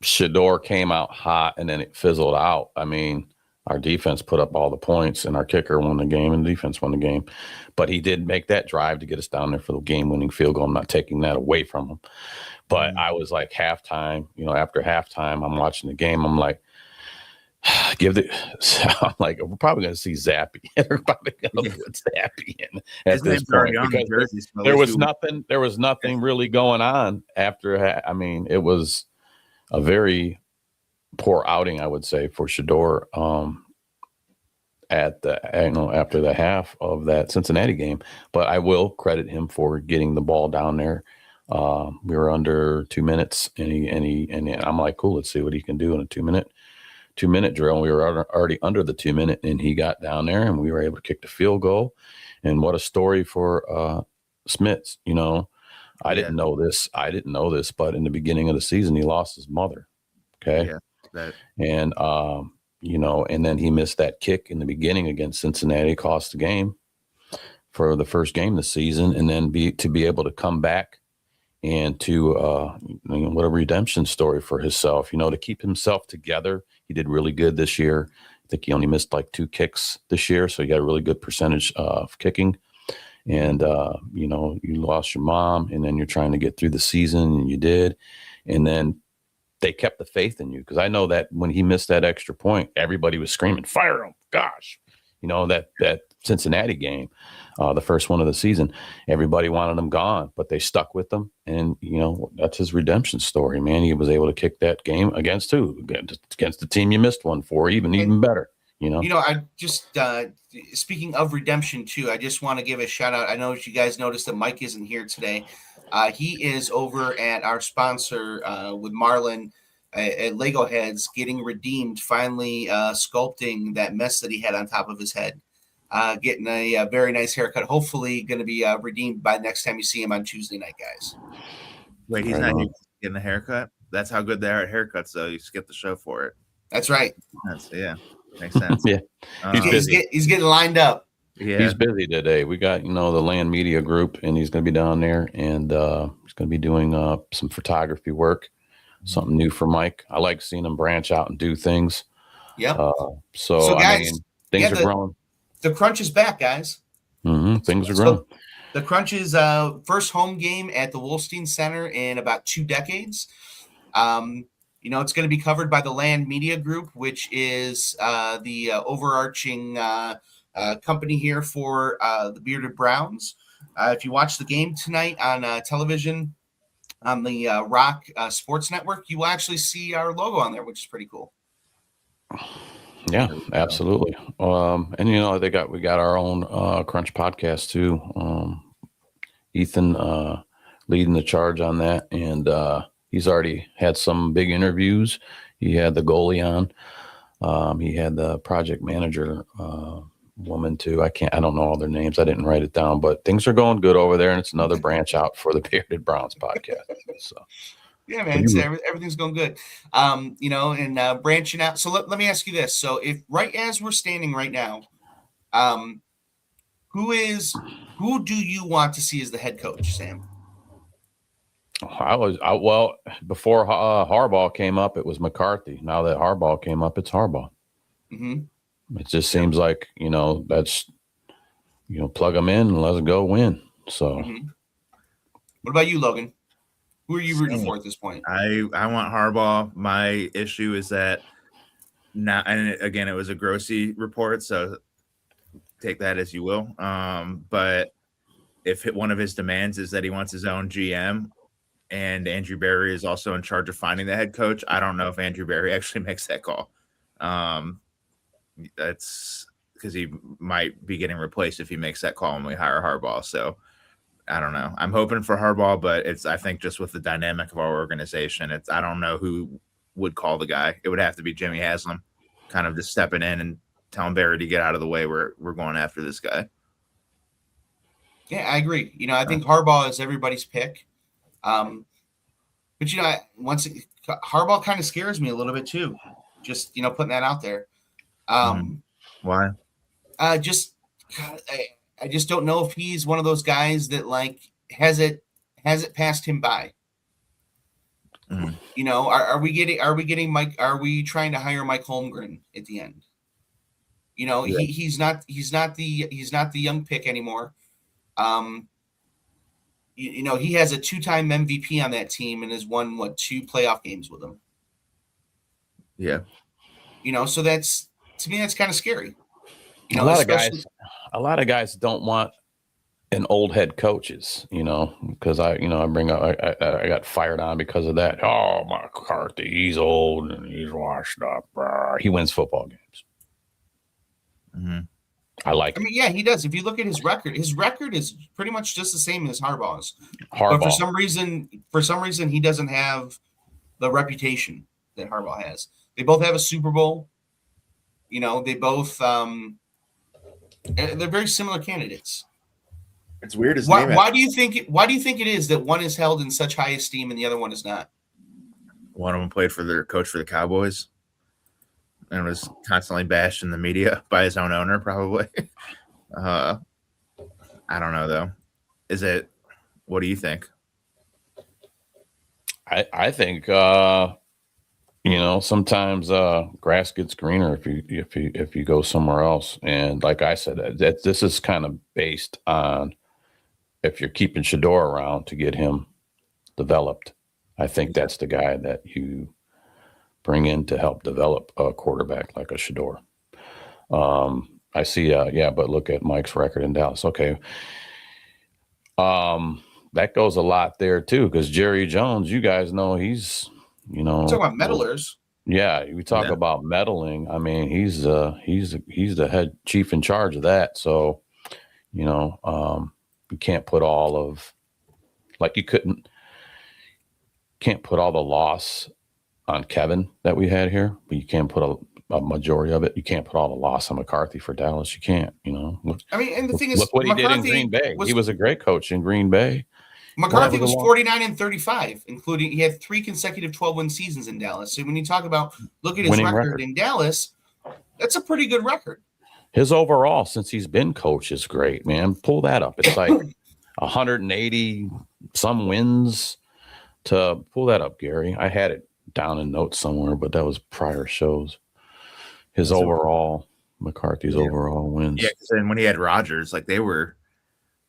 Shador came out hot and then it fizzled out. I mean, our defense put up all the points and our kicker won the game and the defense won the game. But he did make that drive to get us down there for the game-winning field goal. I'm not taking that away from him. But I was like halftime, after halftime, I'm watching the game. I'm like, I'm like, we're probably going to see Zappy. We're probably going to put Zappy in at this point. Because there was nothing really going on after. I mean, it was a very poor outing, I would say, for Shador after the half of that Cincinnati game. But I will credit him for getting the ball down there. We were under 2 minutes, and I'm like, cool, let's see what he can do in a 2-minute 2-minute drill, and we were already under the 2-minute, and he got down there, and we were able to kick the field goal. And what a story for Smits. I didn't know this. But in the beginning of the season, he lost his mother. Okay. Yeah. And, and then he missed that kick in the beginning against Cincinnati, cost the game for the first game this season. And then to be able to come back and to, what a redemption story for himself, to keep himself together. He did really good this year. I think he only missed like 2 kicks this year. So he got a really good percentage of kicking. And, you lost your mom, and then you're trying to get through the season, and you did. And then they kept the faith in you. Because I know that when he missed that extra point, everybody was screaming, fire him. Gosh, that Cincinnati game, the first one of the season, everybody wanted him gone, but they stuck with him. And, that's his redemption story, man. He was able to kick that game against the team you missed one for, even better. I just speaking of redemption too, I just want to give a shout out. I know you guys noticed that Mike isn't here today. He is over at our sponsor with Marlon at Lego Heads, getting redeemed, finally sculpting that mess that he had on top of his head, getting a very nice haircut. Hopefully going to be redeemed by next time you see him on Tuesday night, guys. Wait, he's not getting a haircut? That's how good they are at haircuts, though. You skip the show for it. That's right. Yeah. Makes sense. Yeah. He's getting lined up. Yeah. He's busy today. We got, the Land Media Group, and he's going to be down there, and he's going to be doing some photography work, something new for Mike. I like seeing him branch out and do things. Yeah. So guys, things are growing. The crunch is back, guys. Things are growing. So the crunch is first home game at the Wolstein Center in about 2 decades. It's going to be covered by the Land Media Group, which is the overarching company here for the Bearded Browns. If you watch the game tonight on television on the Rock Sports Network, you will actually see our logo on there, which is pretty cool. Yeah, absolutely. And we got our own Crunch podcast too. Ethan leading the charge on that, and he's already had some big interviews. He had the goalie on. He had the project manager woman too. I don't know all their names. I didn't write it down, but things are going good over there, and it's another branch out for the Bearded Browns podcast. So. Yeah, man, everything's going good. And branching out. So let me ask you this. So if right as we're standing right now, who do you want to see as the head coach, Sam? Before Harbaugh came up, it was McCarthy. Now that Harbaugh came up, it's Harbaugh. Mm-hmm. It just seems like, that's, plug them in and let us go win. So, What about you, Logan? Who are you rooting for at this point? I want Harbaugh. My issue is that and again, it was a Grossi report, so take that as you will. But if one of his demands is that he wants his own GM, and Andrew Berry is also in charge of finding the head coach, I don't know if Andrew Berry actually makes that call. That's because he might be getting replaced if he makes that call when we hire Harbaugh. So I don't know. I'm hoping for Harbaugh, but I think just with the dynamic of our organization, I don't know who would call the guy. It would have to be Jimmy Haslam, kind of just stepping in and telling Barry to get out of the way. We're going after this guy. Yeah, I agree. I think Harbaugh is everybody's pick. But Harbaugh kind of scares me a little bit too. Just putting that out there. Why? I just don't know if he's one of those guys that has it passed him by. Are we getting Mike? Are we trying to hire Mike Holmgren at the end? He's not the young pick anymore. He has a 2-time MVP on that team and has won 2 playoff games with them. Yeah. So to me, that's kind of scary. A lot of guys don't want an old head coaches, because I bring up, I got fired on because of that. Oh, McCarthy, he's old and he's washed up. He wins football games. Mm-hmm. I like. Yeah, he does. If you look at his record is pretty much just the same as Harbaugh's. But for some reason, he doesn't have the reputation that Harbaugh has. They both have a Super Bowl. You know, they both they're very similar candidates. It's weird his Why, name. why do you think it is that one is held in such high esteem and the other one is not? One of them played for their coach for the Cowboys and was constantly bashed in the media by his own owner, probably. I don't know though. What do you think? I think sometimes grass gets greener if you go somewhere else. And like I said, this is kind of based on if you're keeping Shador around to get him developed. I think that's the guy that you bring in to help develop a quarterback like a Shador. I see. But look at Mike's record in Dallas. Okay. That goes a lot there too, because Jerry Jones, you guys know he's, Talk about meddlers. Yeah, we talk about meddling. I mean, he's the head chief in charge of that. So, you can't put all of, like, can't put all the loss on Kevin that we had here, but you can't put a majority of it. You can't put all the loss on McCarthy for Dallas. You can't, I mean, and the thing is, look what McCarthy he did in Green Bay. He was a great coach in Green Bay. McCarthy was 49-35, including he had 3 consecutive 12-win seasons in Dallas. So when you talk about look at his record in Dallas, that's a pretty good record. His overall since he's been coach is great, man. Pull that up. It's like 180 some wins. To pull that up, Gary. I had it down in notes somewhere, but that was prior shows. His overall, McCarthy's overall wins. Yeah, and when he had Rodgers, like they were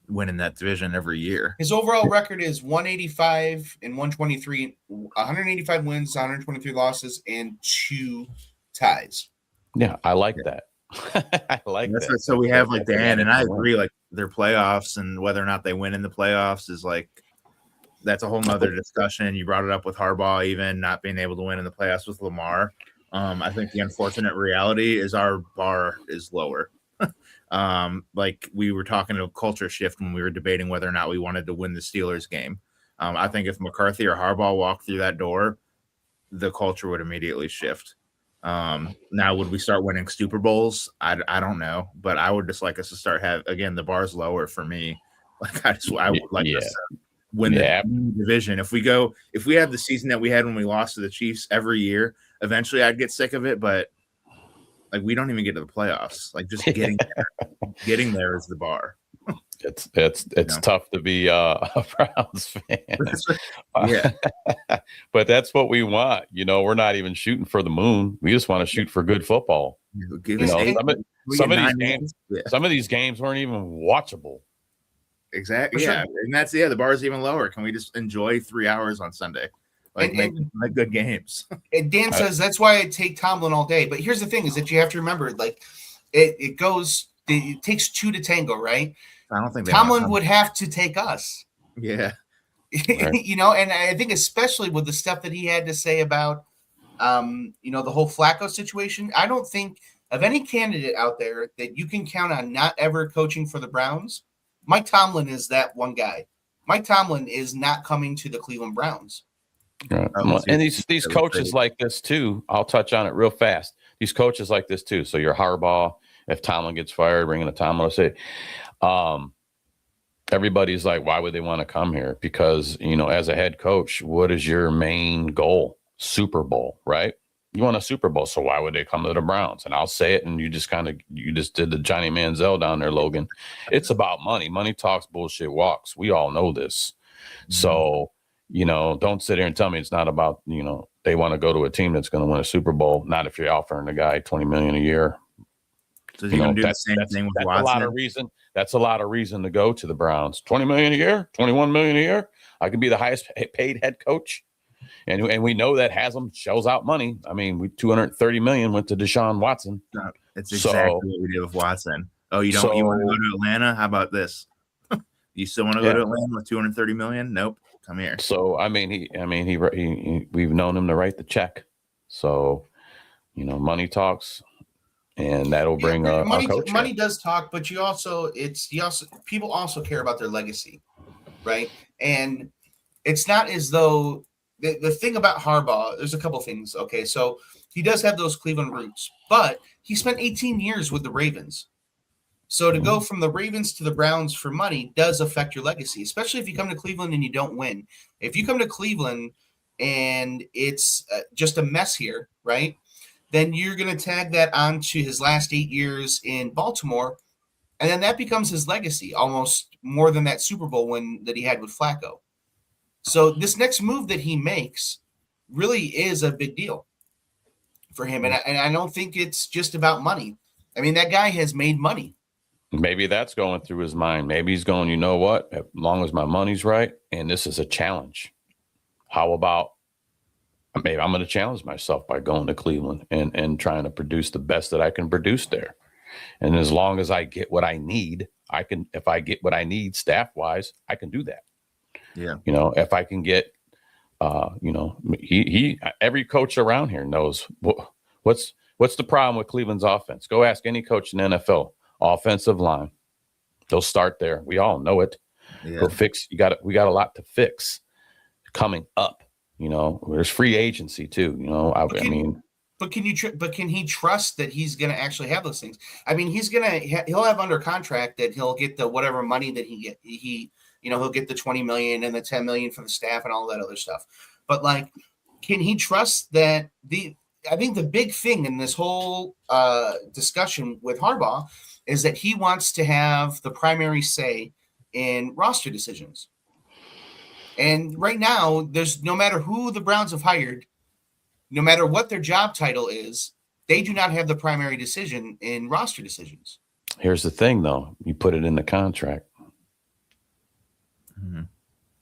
winning that division every year. His overall record is 185 and 123, 185 wins, 123 losses, and 2 ties. Yeah, I like that. I like that. So we have like Dan, and I agree, like their playoffs and whether or not they win in the playoffs is like, that's a whole nother discussion. You brought it up with Harbaugh, even not being able to win in the playoffs with Lamar. I think the unfortunate reality is our bar is lower. Like we were talking to a culture shift when we were debating whether or not we wanted to win the Steelers game. I think if McCarthy or Harbaugh walked through that door, the culture would immediately shift. Now, would we start winning Super Bowls? I don't know, but I would just like us to start again, the bar's lower for me. Like I would like us to win the division. If we have the season that we had when we lost to the Chiefs every year, eventually I'd get sick of it, but like we don't even get to the playoffs. Like just getting there is the bar. It's tough to be a Browns fan. Yeah. But that's what we want. We're not even shooting for the moon. We just want to shoot for good football. Some of these games weren't even watchable. Exactly. Yeah. Sure. And that's the bar's even lower. Can we just enjoy 3 hours on Sunday? Like make good games. And Dan says that's why I take Tomlin all day. But here's the thing: is that you have to remember, like, it takes 2 to tango, right? I don't think Tomlin would have to take us. Yeah. Right. And I think especially with the stuff that he had to say about, the whole Flacco situation, I don't think of any candidate out there that you can count on not ever coaching for the Browns. Mike Tomlin is that one guy. Mike Tomlin is not coming to the Cleveland Browns. Right. And these coaches like this too. I'll touch on it real fast. These coaches like this too. So your Harbaugh, if Tomlin gets fired, bringing a Tomlin, let's say, everybody's like, why would they want to come here? Because as a head coach, what is your main goal? Super Bowl, right? You want a Super Bowl, so why would they come to the Browns? And I'll say it, and you just did the Johnny Manziel down there, Logan. It's about money. Money talks, bullshit walks. We all know this. Mm-hmm. So, don't sit here and tell me it's not about, they want to go to a team that's going to win a Super Bowl. Not if you're offering a guy $20 million a year. So you're going to do the same thing with Watson? That's a lot of reason to go to the Browns. $20 million a year, $21 million a year. I could be the highest paid head coach. And we know that Haslam shells out money. I mean, $230 million went to Deshaun Watson. It's exactly what we did with Watson. Oh, you want to go to Atlanta? How about this? You still want to go to Atlanta with $230 million? Nope. Come here. So we've known him to write the check. So, money talks, and that'll bring a coach. Money does talk, but people also care about their legacy, right? And it's not as though. The thing about Harbaugh, there's a couple things. Okay, so he does have those Cleveland roots, but he spent 18 years with the Ravens. So to go from the Ravens to the Browns for money does affect your legacy, especially if you come to Cleveland and you don't win. If you come to Cleveland and it's just a mess here, right? Then you're going to tag that onto his last 8 years in Baltimore, and then that becomes his legacy, almost more than that Super Bowl win that he had with Flacco. So this next move that he makes really is a big deal for him, and I don't think it's just about money. I mean, that guy has made money. Maybe that's going through his mind. Maybe he's going, you know what? As long as my money's right, and this is a challenge, how about maybe I'm going to challenge myself by going to Cleveland and trying to produce the best that I can produce there. And as long as I get what I need, if I get what I need staff wise, I can do that. Yeah. You know, if I can get, every coach around here knows what's the problem with Cleveland's offense. Go ask any coach in the NFL, offensive line. They'll start there. We all know it. Yeah. Go fix. We got a lot to fix coming up. You know, there's free agency too. You know, But can he trust that he's going to actually have those things? I mean, he'll have under contract that he'll get the whatever money that he'll get the 20 million and the 10 million for the staff and all that other stuff. But like, can he trust that I think the big thing in this whole discussion with Harbaugh is that he wants to have the primary say in roster decisions. And right now, there's no matter who the Browns have hired, no matter what their job title is, they do not have the primary decision in roster decisions. Here's the thing, though. You put it in the contract. Mm-hmm.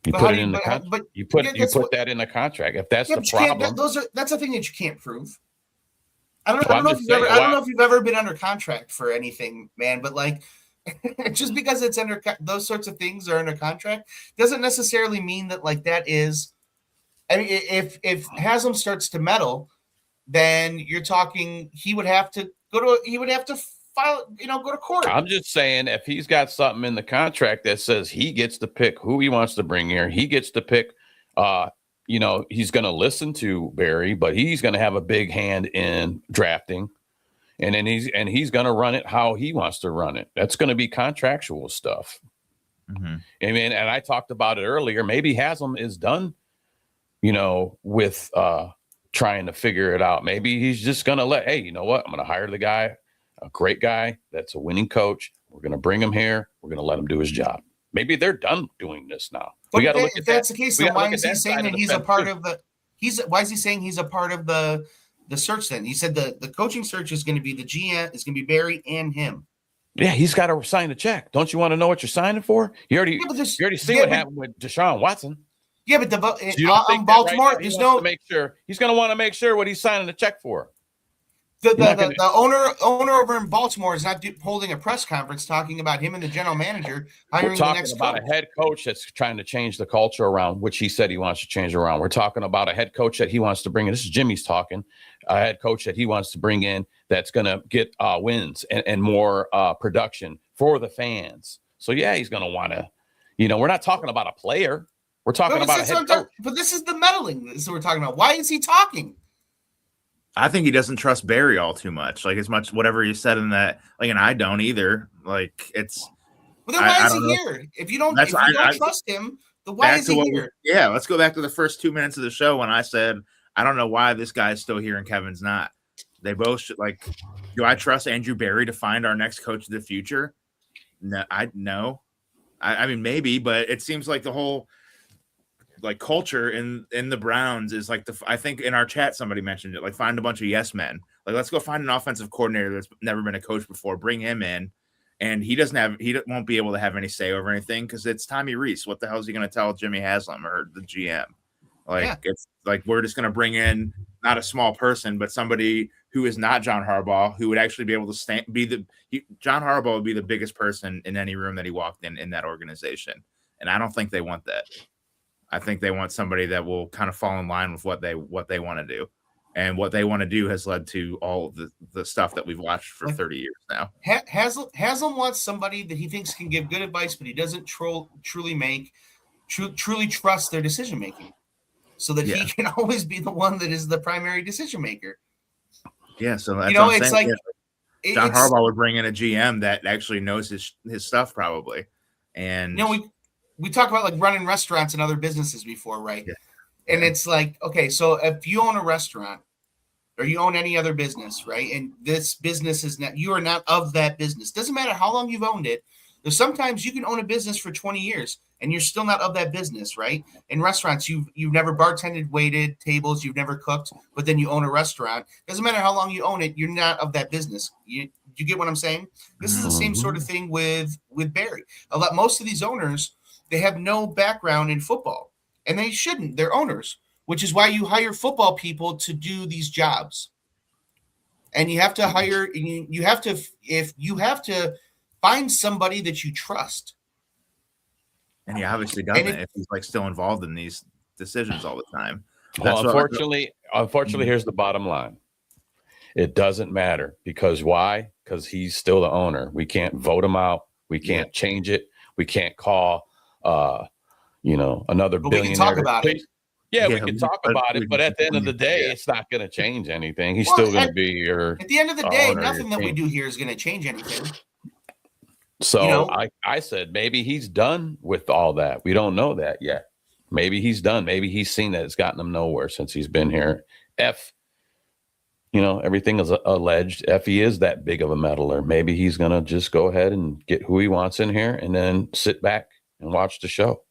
You put it in the contract. You put that in the contract. If that's the problem, that's a thing that you can't prove. I don't know if you've ever been under contract for anything, man. But like, just because it's under those sorts of things are under contract doesn't necessarily mean that like that is. I mean, if Haslam starts to meddle, then you're talking he would have to file, go to court. I'm just saying if he's got something in the contract that says he gets to pick who he wants to bring here, he gets to pick, he's going to listen to Barry, but he's going to have a big hand in drafting. And then he's going to run it how he wants to run it. That's going to be contractual stuff. Mm-hmm. I mean, and I talked about it earlier. Maybe Haslam is done, with trying to figure it out. Maybe he's just going to hey, you know what? I'm going to hire the guy, a great guy that's a winning coach. We're going to bring him here. We're going to let him do his job. Maybe they're done doing this now. But we got to look at that. If that's the case, then why is he saying that he's a part of the? Why is he saying he's a part of the search? Then he said the coaching search is going to be the GM. It's going to be Barry and him. Yeah, he's got to sign a check. Don't you want to know what you're signing for? You already see what happened with Deshaun Watson. Yeah, but Baltimore, right he's going to want to make sure what he's signing the check for. The owner over in Baltimore is not holding a press conference talking about him and the general manager hiring the next coach. We're talking about a head coach that's trying to change the culture around, which he said he wants to change around. We're talking about a head coach that he wants to bring in. This is Jimmy's talking. A head coach that he wants to bring in that's going to get wins and more production for the fans. So, yeah, he's going to want to, we're not talking about a player. We're talking about a head coach. But this is the meddling that we're talking about. Why is he talking? I think he doesn't trust Barry all too much. Like as much whatever you said in that, like, and I don't either. Like it's. Well, then why is he here? If you don't trust him, then why is he here? Yeah, let's go back to the first 2 minutes of the show when I said I don't know why this guy's still here and Kevin's not. They both should, like. Do I trust Andrew Barry to find our next coach of the future? No, I mean maybe, but it seems like the whole. Like culture in the Browns is like I think in our chat somebody mentioned it, like find a bunch of yes men. Like let's go find an offensive coordinator that's never been a coach before, bring him in, and he won't be able to have any say over anything because it's Tommy Reese. What the hell is he going to tell Jimmy Haslam or the GM? It's like we're just going to bring in not a small person, but somebody who is not John Harbaugh, who would actually be able to John Harbaugh would be the biggest person in any room that he walked in that organization, and I don't think they want that. I think they want somebody that will kind of fall in line with what they want to do. And what they want to do has led to all of the stuff that we've watched for 30 years now. Haslam wants somebody that he thinks can give good advice, but he doesn't truly trust their decision making so that he can always be the one that is the primary decision maker. Yeah, so that's You know, what I'm it's saying. like John it's Harbaugh would bring in a GM that actually knows his stuff probably. And you know, we talk about like running restaurants and other businesses before, right? Yeah. And Yeah. it's like, okay, so if you own a restaurant or you own any other business, right? And this business is not, you are not of that business. Doesn't matter how long you've owned it. There's sometimes you can own a business for 20 years and you're still not of that business, right? In restaurants, you've never bartended, waited tables, you've never cooked, but then you own a restaurant. Doesn't matter how long you own it, you're not of that business. You get what I'm saying? This is the same sort of thing with Barry. Most of these owners, they have no background in football, and they shouldn't. They're owners, which is why you hire football people to do these jobs. And you have to hire, you have to find somebody that you trust. And he obviously doesn't if he's like still involved in these decisions all the time. Well, unfortunately, here's the bottom line. It doesn't matter because why? Because he's still the owner. We can't vote him out. We can't change it. We can't call, another but billionaire. We can talk about it. Yeah, we can talk about it, but at the end of the day, it's not going to change anything. He's still going to be your. At the end of the day, nothing that we do here is going to change anything. So I said maybe he's done with all that. We don't know that yet. Maybe he's done. Maybe he's seen that it's gotten him nowhere since he's been here. Everything is alleged. If he is that big of a meddler, maybe he's going to just go ahead and get who he wants in here and then sit back and watch the show,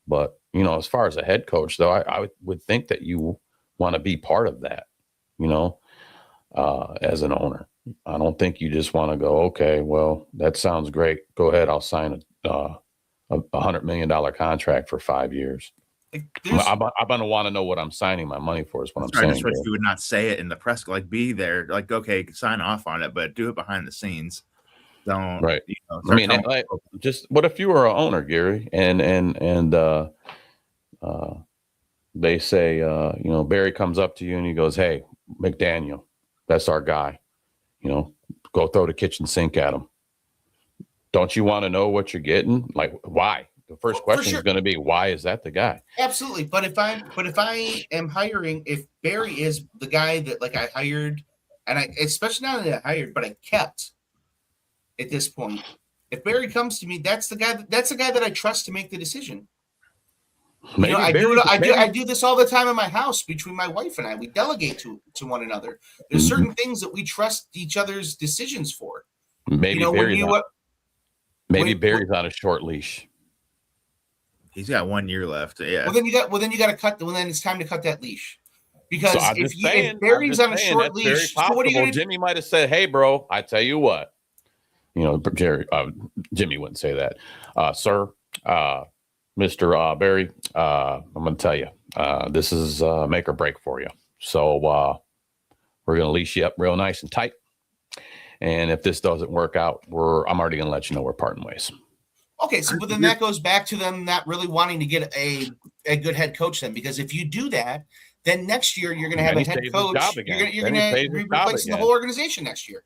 But, as far as a head coach, though, I would think that you want to be part of that, as an owner. I don't think you just want to go, okay, well, that sounds great. Go ahead. I'll sign a $100 million contract for 5 years. I'm going to want to know what I'm signing my money for is what I'm saying. That's what you would not say it in the press, like be there, like, okay, sign off on it, but do it behind the scenes. Don't. Right. Just what if you were an owner, Gary, and they say, Barry comes up to you and he goes, hey, McDaniel, that's our guy. Go throw the kitchen sink at him. Don't you want to know what you're getting? Like, why? The first question is going to be, why is that the guy? Absolutely. But if I am hiring, if Barry is the guy that like I hired, and I especially not that I hired, but I kept at this point. If Barry comes to me, that's the guy that I trust to make the decision. I do this all the time in my house between my wife and I. We delegate to one another. There's certain things that we trust each other's decisions for. Maybe Barry's on a short leash. He's got 1 year left. Yeah. Well, then you got to cut. Well, then it's time to cut that leash. Because if Barry's on a short leash, so what are you going to do? Jimmy might have said, "Hey, bro, I tell you what." Jimmy wouldn't say that, sir. Mr. Barry, I'm going to tell you, this is make or break for you. So we're going to leash you up real nice and tight. And if this doesn't work out, I'm already going to let you know we're parting ways. Okay, but then that goes back to them not really wanting to get a good head coach then, because if you do that, then next year you're going to have a head coach. You're going to be replacing the whole organization next year.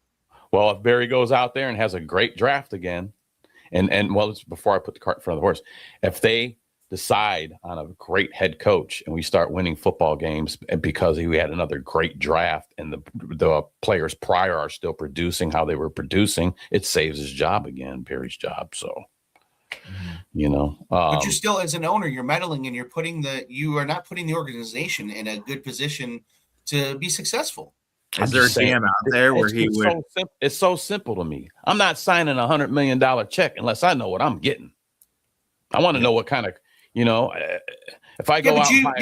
Well, if Barry goes out there and has a great draft again, and well, before I put the cart in front of the horse, if they decide on a great head coach and we start winning football games and because we had another great draft and the players prior are still producing how they were producing, it saves his job again, Barry's job. So, but you're still, as an owner, you're meddling and you are not putting the organization in a good position to be successful. Is there a GM out there where he would? It's so simple to me. I'm not signing $100 million check unless I know what I'm getting. I want to know what kind of, if I go out. Here's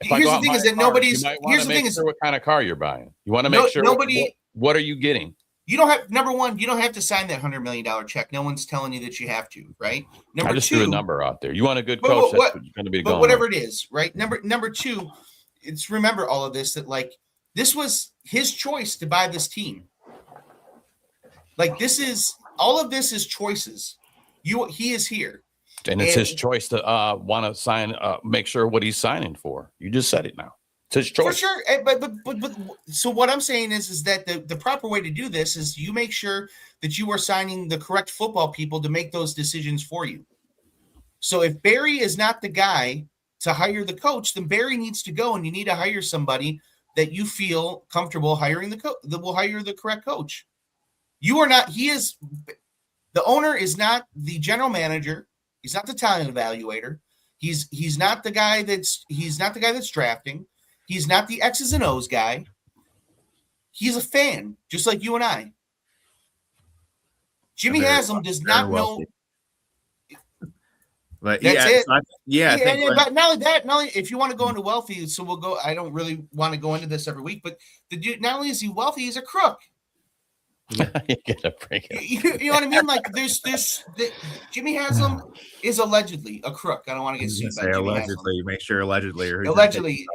the thing is that nobody's. Here's the thing is what kind of car you're buying. You want to make sure. What are you getting? You don't have, number one, you don't have to sign that $100 million check. No one's telling you that you have to, right? I just threw a number out there. You want a good coach, that's what you're going to be going. But whatever it is, right? Number two, it's remember all of this, that like this was his choice to buy this team. Like all of this is choices. He is here. And it's his choice to want to sign, make sure what he's signing for. You just said it now. It's his choice. For sure. But so what I'm saying is that the proper way to do this is you make sure that you are signing the correct football people to make those decisions for you. So if Barry is not the guy to hire the coach, then Barry needs to go and you need to hire somebody that you feel comfortable hiring that will hire the correct coach. You are not. The owner is not the general manager. He's not the talent evaluator. He's not the guy that's drafting. He's not the X's and O's guy. He's a fan, just like you and I. Jimmy Haslam does not know. But that's it. I think. But not only that, if you want to go into wealthy, so we'll go. I don't really want to go into this every week, but the dude, not only is he wealthy, he's a crook. You gotta bring it. You know what I mean? Like Jimmy Haslam is allegedly a crook. I don't want to get sued by Jimmy allegedly. Haslam. Make sure allegedly. Or allegedly,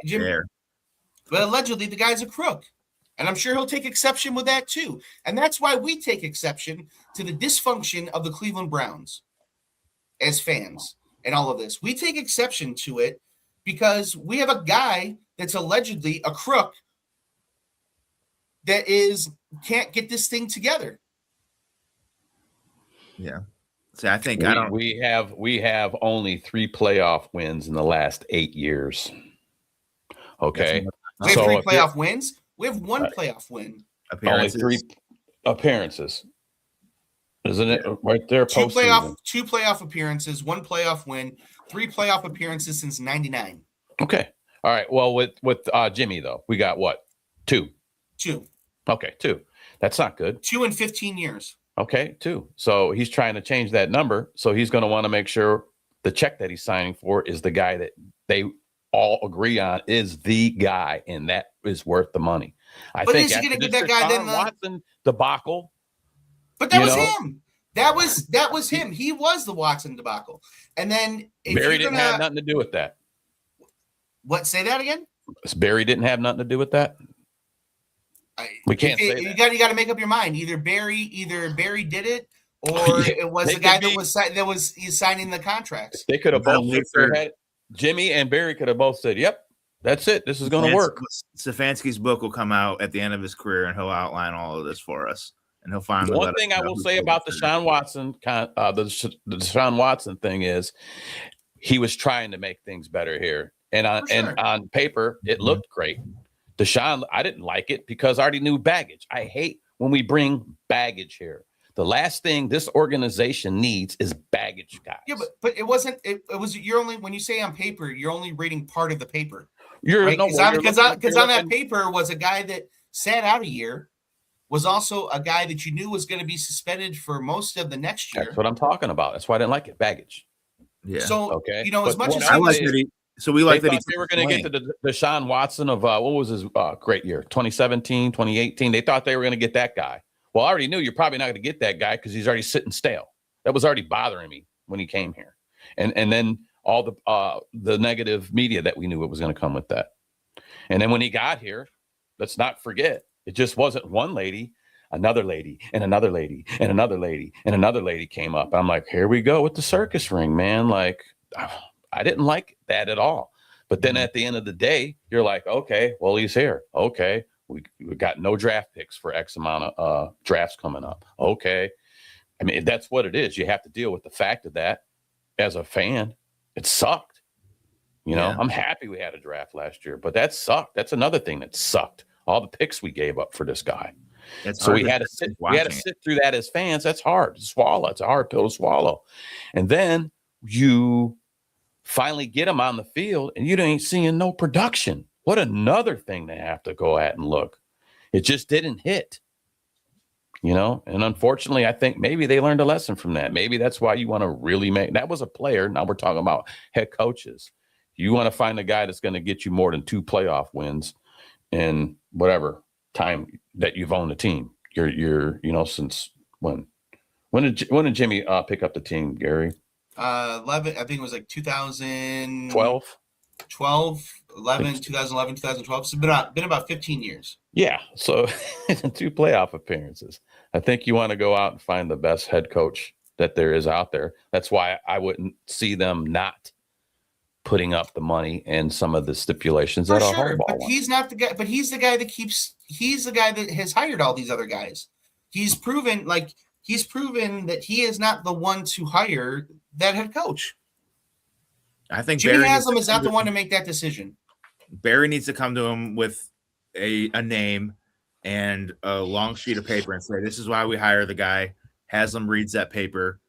but allegedly the guy's a crook, and I'm sure he'll take exception with that too. And that's why we take exception to the dysfunction of the Cleveland Browns as fans and all of this. We take exception to it because we have a guy that's allegedly a crook that can't get this thing together. Yeah. See, I think we have only 3 playoff wins in the last 8 years. Okay. We have 3 playoff wins. We have 1 playoff win. Only 3 appearances. Isn't it right there? 2 playoff appearances, 1 playoff win, 3 playoff appearances since '99. Okay. All right. Well, with Jimmy though, we got what? 2. 2. Okay, 2. That's not good. 2 in 15 years. Okay, 2. So he's trying to change that number. So he's going to want to make sure the check that he's signing for is the guy that they all agree on is the guy, and that is worth the money. But is he going to get that guy then? Watson debacle. But that was him. That was him. He was the Watson debacle. And then Barry didn't have nothing to do with that. What? Say that again? Barry didn't have nothing to do with that. We can't say you got to make up your mind. Either Barry did it, or it was the guy that was signing the contracts. They could have both had Jimmy and Barry could have both said, "Yep, that's it. This is going to work." Stefanski's book will come out at the end of his career, and he'll outline all of this for us. And he'll find one thing I will say about the Deshaun Watson, the Deshaun Watson thing is, he was trying to make things better here, and on paper it looked great. Deshaun, I didn't like it because I already knew baggage. I hate when we bring baggage here. The last thing this organization needs is baggage, guys. Yeah, but it wasn't. It was you're only when you say on paper, you're only reading part of the paper. Because on that paper was a guy that sat out a year. Was also a guy that you knew was going to be suspended for most of the next year. That's what I'm talking about. That's why I didn't like it. Baggage. Yeah. So okay. As much as I like that he. So we like that they were going to get to the Deshaun Watson of what was his great year, 2017, 2018. They thought they were going to get that guy. Well, I already knew you're probably not going to get that guy because he's already sitting stale. That was already bothering me when he came here, and then all the negative media that we knew it was going to come with that. And then when he got here, let's not forget, it just wasn't one lady, another lady, and another lady, and another lady, and another lady came up. I'm like, here we go with the circus ring, man. Like, I didn't like that at all. But then at the end of the day, you're like, okay, well, he's here. Okay, we got no draft picks for X amount of drafts coming up. Okay. I mean, that's what it is. You have to deal with the fact of that as a fan. It sucked. I'm happy we had a draft last year, but that sucked. That's another thing that sucked. All the picks we gave up for this guy. So we had to sit through that as fans. That's hard to swallow. It's a hard pill to swallow. And then you finally get him on the field and you ain't seeing no production. What another thing they have to go at and look. It just didn't hit. And unfortunately, I think maybe they learned a lesson from that. Maybe that's why you want to really that was a player. Now we're talking about head coaches. You want to find a guy that's going to get you more than 2 playoff wins in whatever time that you've owned the team. You're since when did Jimmy pick up the team, Gary? 11, I think it was like 2012, 2011, 2012. So it's been about 15 years. Yeah. So 2 playoff appearances. I think you want to go out and find the best head coach that there is out there. That's why I wouldn't see them not putting up the money and some of the stipulations that are but he's not the guy. But he's the guy that he's the guy that has hired all these other guys. He's proven that he is not the one to hire that head coach. I think Jimmy Haslam is not the one to make that decision. Barry needs to come to him with a name and a long sheet of paper and say, this is why we hire the guy. Haslam reads that paper,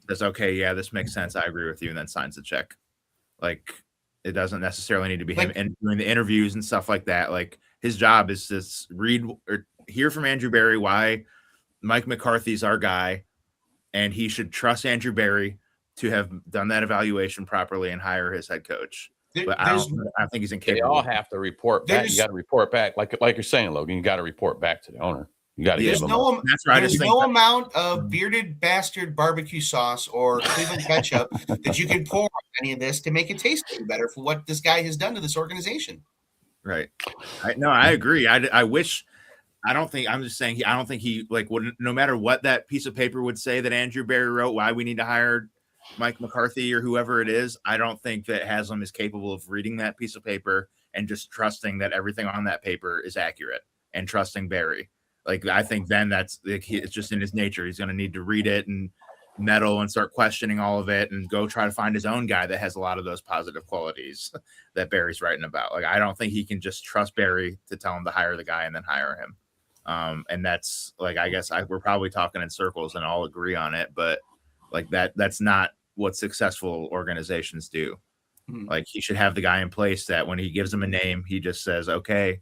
says, okay, yeah, this makes sense. I agree with you, and then signs the check. Like, it doesn't necessarily need to be him and doing the interviews and stuff like that. Like, his job is to read or hear from Andrew Berry why Mike McCarthy's our guy, and he should trust Andrew Berry to have done that evaluation properly and hire his head coach. But I think he's incapable. They all have to report back. You got to report back, like you're saying, Logan. You got to report back to the owner. You got to give them. That's right. There's no amount of bearded bastard barbecue sauce or Cleveland ketchup that you can pour on any of this to make it taste any better for what this guy has done to this organization. Right. I agree. I wish. I'm just saying. I don't think he would. No matter what that piece of paper would say that Andrew Berry wrote, why we need to hire Mike McCarthy or whoever it is, I don't think that Haslam is capable of reading that piece of paper and just trusting that everything on that paper is accurate and trusting Berry. Like, I think then it's just in his nature. He's going to need to read it and meddle and start questioning all of it and go try to find his own guy that has a lot of those positive qualities that Berry's writing about. Like, I don't think he can just trust Berry to tell him to hire the guy and then hire him. And that's like, I guess we're probably talking in circles and all agree on it, but like that's not what successful organizations do. Mm-hmm. Like, he should have the guy in place that when he gives him a name, he just says, okay,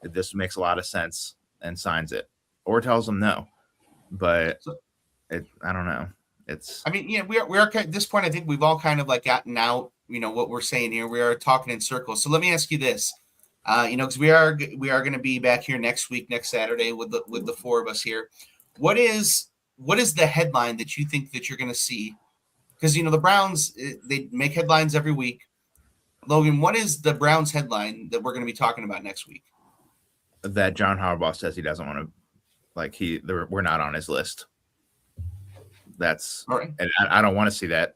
this makes a lot of sense, and signs it, or tells them no. But I don't know. We are at this point. I think we've all kind of like gotten out, what we're saying here. We are talking in circles. So let me ask you this, because we are going to be back here next Saturday with the four of us here. What is the headline that you think that you're going to see? Because, the Browns, they make headlines every week. Logan, what is the Browns headline that we're going to be talking about next week? That John Harbaugh says he doesn't want to, we're not on his list. That's all right. And I don't want to see that,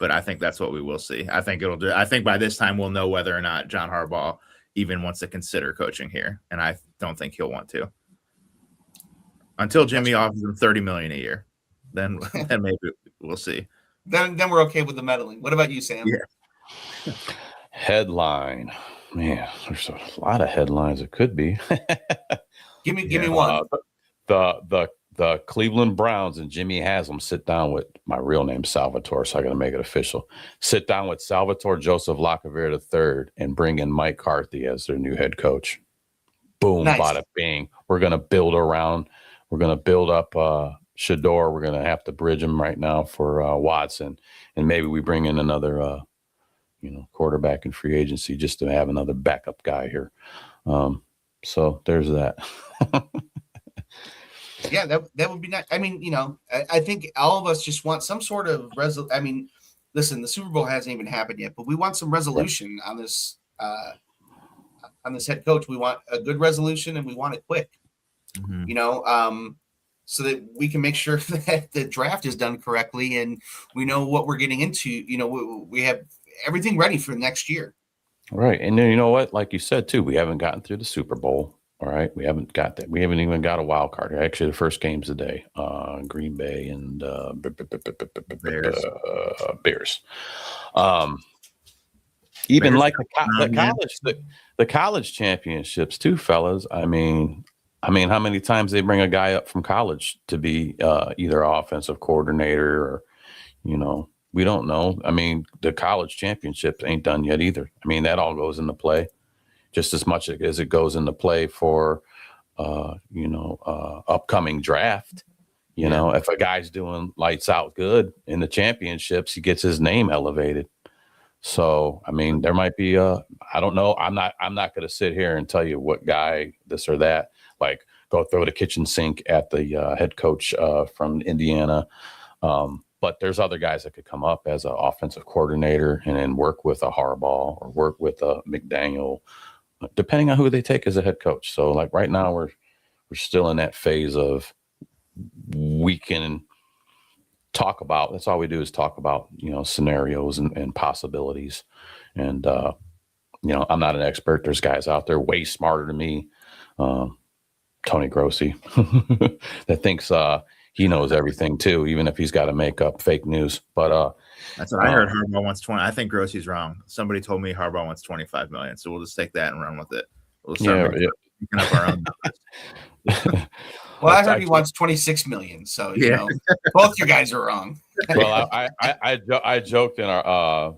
but I think that's what we will see. I think by this time we'll know whether or not John Harbaugh even wants to consider coaching here. And I don't think he'll want to. Until Jimmy offers him $30 million a year, then maybe we'll see. Then we're okay with the meddling. What about you, Sam? Yeah. Headline. Man, there's a lot of headlines it could be. Give me one. The Cleveland Browns and Jimmy Haslam sit down with my real name, Salvatore, so I got to make it official. Sit down with Salvatore Joseph Lacavere III and bring in Mike McCarthy as their new head coach. Boom, nice. Bada bing. We're going to build up Shador. We're going to have to bridge him right now for Watson, and maybe we bring in another quarterback in free agency just to have another backup guy here. So there's that. Yeah, that would be nice. I mean, I think all of us just want some sort of listen, the Super Bowl hasn't even happened yet, but we want some resolution on this head coach. We want a good resolution, and we want it quick. Mm-hmm. So that we can make sure that the draft is done correctly and we know what we're getting into. We have everything ready for next year. Right. And then, you know what, like you said too, we haven't gotten through the Super Bowl. All right. We haven't got that. We haven't even got a wild card. Actually, the first game's today, Green Bay and Bears. Even Bears, like the college championships too, fellas. I mean, how many times they bring a guy up from college to be either offensive coordinator or, we don't know. I mean, the college championships ain't done yet either. I mean, that all goes into play just as much as it goes into play for, upcoming draft. If a guy's doing lights out good in the championships, he gets his name elevated. So, I mean, there might be I don't know. I'm not going to sit here and tell you what guy this or that, like go throw the kitchen sink at the head coach from Indiana. But there's other guys that could come up as an offensive coordinator and then work with a Harbaugh or work with a McDaniel, depending on who they take as a head coach. So like right now we're still in that phase of we can talk about, that's all we do is talk about, scenarios and possibilities. And, I'm not an expert. There's guys out there way smarter than me. Tony Grossi that thinks, he knows everything too, even if he's got to make up fake news. But that's what I heard. Harbaugh wants 20. I think Grossi's wrong. Somebody told me Harbaugh wants $25 million, so we'll just take that and run with it. picking up our own numbers. Well, I heard he wants 26 million. So you know, both you guys are wrong. Well, I joked in our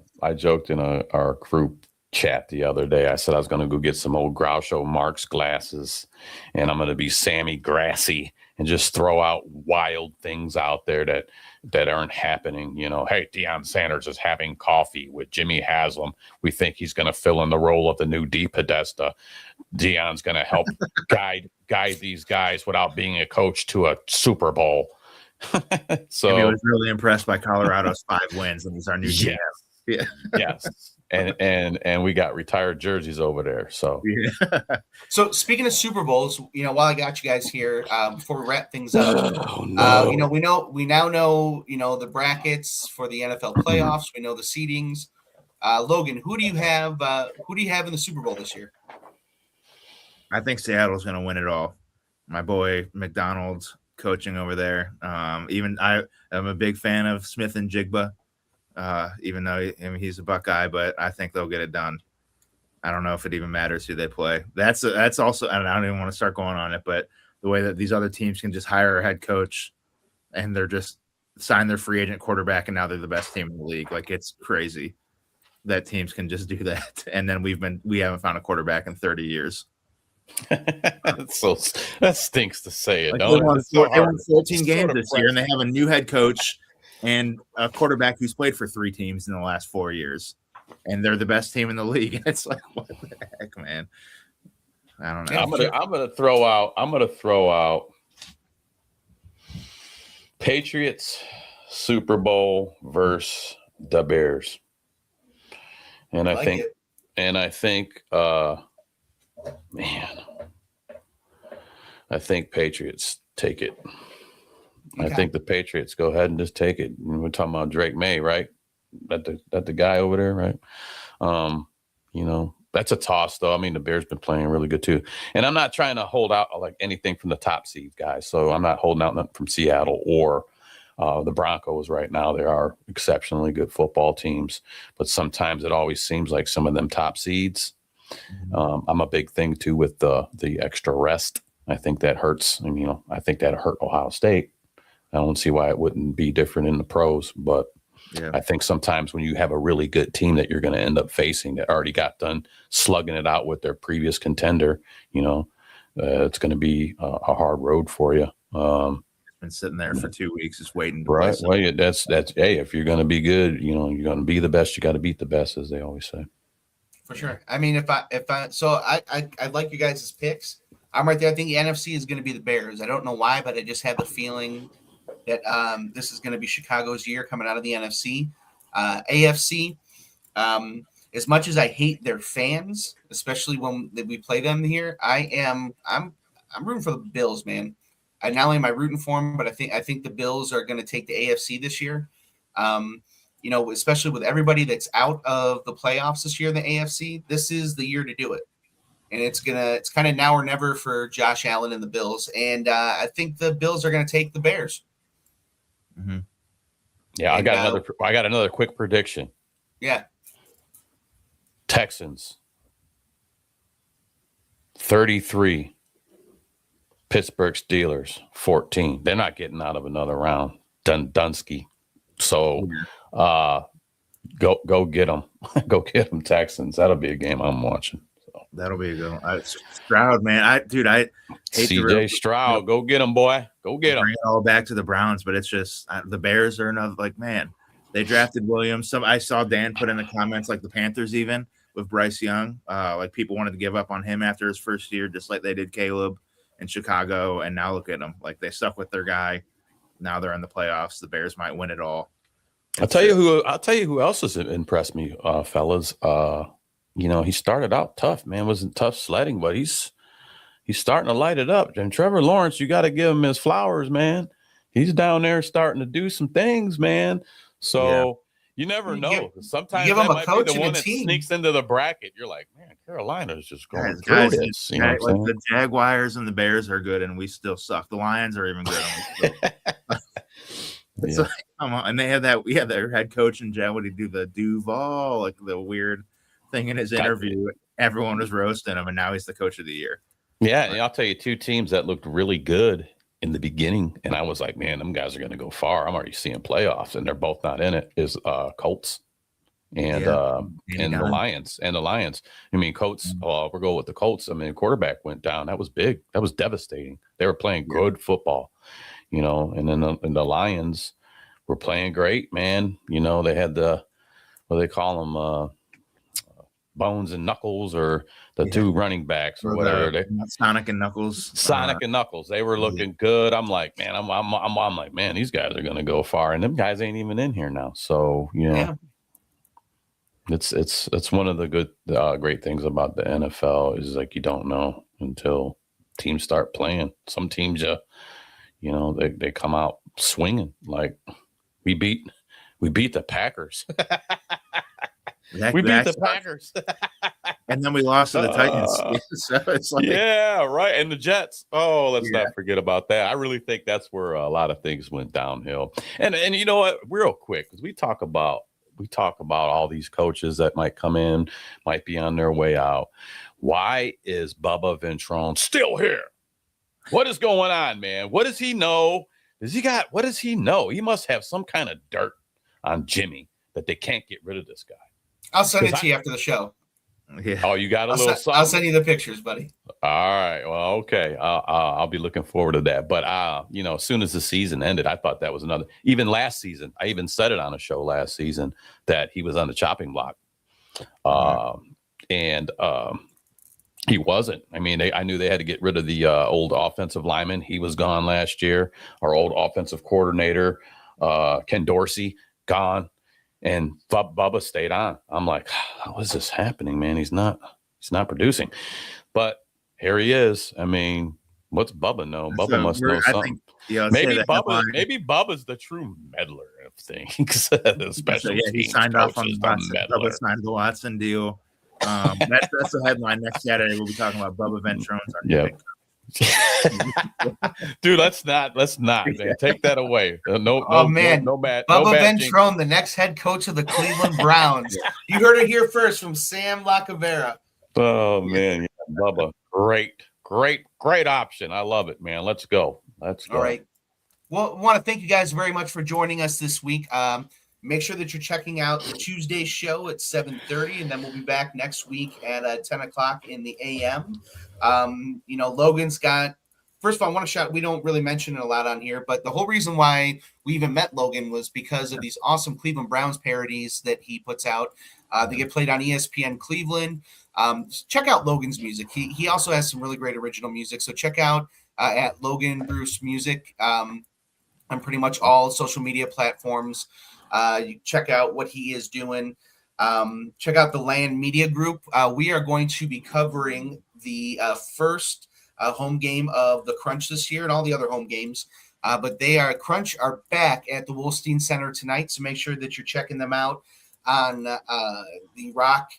group chat the other day. I said I was going to go get some old Groucho Marx glasses, and I'm going to be Sammy Grassy and just throw out wild things out there that aren't happening. You know, hey, Deion Sanders is having coffee with Jimmy Haslam. We think he's going to fill in the role of the new D Podesta. Deion's going to help guide these guys without being a coach to a Super Bowl. So he was really impressed by Colorado's 5 wins, and he's our new GM. Yeah. Yes. And we got retired jerseys over there. So So speaking of Super Bowls, you know, while I got you guys here, before we wrap things up, you know, we now know, you know, the brackets for the NFL playoffs. We know the seedings. Logan, who do you have in the Super Bowl this year? I think Seattle's going to win it all. My boy McDonald's coaching over there. Even I am a big fan of Smith and Jigba, even though he's a Buckeye, but I think they'll get it done. I don't know if it even matters who they play. That's also, and I don't even want to start going on it, but the way that these other teams can just hire a head coach and they're just sign their free agent quarterback and now they're the best team in the league. Like, it's crazy that teams can just do that. And then we haven't found a quarterback in 30 years. So that stinks to say it. Like, Don't they won 14 games this year, and they have a new head coach and a quarterback who's played for 3 teams in the last 4 years, and they're the best team in the league. It's like, what the heck, man? I don't know. I'm gonna throw out Patriots Super Bowl versus the Bears, and I think man, I think Patriots take it. Okay. I think the Patriots go ahead and just take it. We're talking about Drake May, right? That the guy over there, right? You know, that's a toss, though. I mean, the Bears been playing really good too. And I'm not trying to hold out like anything from the top seeds, guys. So I'm not holding out nothing from Seattle or the Broncos right now. They are exceptionally good football teams, but sometimes it always seems like some of them top seeds. I'm a big thing too with the extra rest. I think that hurts. I mean, you know, I think that hurt Ohio State. I don't see why it wouldn't be different in the pros, but yeah. I think sometimes when you have a really good team that you're going to end up facing that already got done slugging it out with their previous contender, you know, it's going to be a hard road for you. Been sitting there for 2 weeks, just waiting. Right. Well, yeah, that's hey, if you're going to be good, you know, you're going to be the best. You got to beat the best, as they always say. For sure. I mean, I like you guys' picks. I'm right there. I think the NFC is going to be the Bears. I don't know why, but I just have the feeling that this is going to be Chicago's year coming out of the NFC. AFC, as much as I hate their fans, especially when we play them here, I'm rooting for the Bills, man. Not only am I rooting for them, but I think the Bills are going to take the AFC this year. You know, especially with everybody that's out of the playoffs this year in the AFC, this is the year to do it. And it's kind of now or never for Josh Allen and the Bills. And I think the Bills are going to take the Bears. Mm-hmm. Yeah, I got another quick prediction. Yeah. Texans 33, Pittsburgh Steelers 14. They're not getting out of another round. Dunsky. So go get them. Go get them, Texans. That'll be a game I'm watching. So. That'll be a good one. Stroud, man. I hate CJ Stroud. Go get him, boy. Go get him. Bring it all back to the Browns, but it's just the Bears are another, like, man, they drafted Williams. I saw Dan put in the comments, like the Panthers even with Bryce Young. Like, people wanted to give up on him after his first year, just like they did Caleb in Chicago. And now look at them. Like, they stuck with their guy. Now they're in the playoffs. The Bears might win it all. I'll tell you who else has impressed me, fellas. You know, he started out tough, man. Wasn't tough sledding, but he's starting to light it up. And Trevor Lawrence, you got to give him his flowers, man. He's down there starting to do some things, man. So you never know. Sometimes that might be the one that sneaks into the bracket. You're like, man, Carolina's just going through this. You know what I'm saying? The Jaguars and the Bears are good, and we still suck. The Lions are even good. It's like, come on. And they have that. We had their head coach and What did he do? The Duval, like the weird thing in his interview. Everyone was roasting him, and now he's the coach of the year. Yeah, and I'll tell you two teams that looked really good in the beginning, and I was like, man, them guys are going to go far. I'm already seeing playoffs, and they're both not in it. Is Colts and Danny the Dimes. Lions and the Lions. I mean, Colts. We'll go with the Colts. I mean, quarterback went down. That was big. That was devastating. They were playing good football, and then the Lions were playing great, man. They had the what do they call them, Bones and Knuckles, or the two running backs, or whatever. Sonic and Knuckles. Sonic and Knuckles. They were looking good. I'm like, man, I'm like, man, these guys are gonna go far, and them guys ain't even in here now. So it's one of the good great things about the NFL is like you don't know until teams start playing. Some teams they come out swinging. Like we beat the Packers. We beat the Packers. And then we lost to the Titans. So it's like, yeah, right. And the Jets. Oh, let's not forget about that. I really think that's where a lot of things went downhill. And you know what? Real quick, because we talk about all these coaches that might come in, might be on their way out. Why is Bubba Ventrone still here? What is going on, man? What does he know? What does he know? He must have some kind of dirt on Jimmy that they can't get rid of this guy. I'll send it to you after the show. Yeah. Oh, you got a little something? I'll send you the pictures, buddy. All right. Well, okay. I'll be looking forward to that. But, as soon as the season ended, I thought that was another. Even last season, I even said it on a show last season that he was on the chopping block. And he wasn't. I mean, I knew they had to get rid of the old offensive lineman. He was gone last year. Our old offensive coordinator, Ken Dorsey, gone. And Bubba stayed on. I'm like, how is this happening, man? He's not producing. But here he is. I mean, what's Bubba know? Bubba must know something. Maybe Bubba's the true meddler of things. Especially he signed off on the Bubba signed the Watson deal. That's the headline next Saturday. We'll be talking about Bubba Ventrone's. Yeah. Dude, let's not, man. Take that away. No bad. Bubba Ventrone, the next head coach of the Cleveland Browns. You heard it here first from Sam Lacavera. Oh man, yeah, Bubba, great option. I love it, man. Let's go. All right. Well, I want to thank you guys very much for joining us this week. Make sure that you're checking out the Tuesday show at 7:30, and then we'll be back next week at 10 o'clock in the a.m. Logan's got, first of all, I want to shout, we don't really mention it a lot on here, but the whole reason why we even met Logan was because of these awesome Cleveland Browns parodies that he puts out. They get played on ESPN Cleveland. Check out Logan's music. He also has some really great original music. So check out at Logan Bruce Music on pretty much all social media platforms. You check out what he is doing. Check out the Land Media Group. We are going to be covering the first home game of the Crunch this year and all the other home games. But Crunch are back at the Wolstein Center tonight. So make sure that you're checking them out on the Rock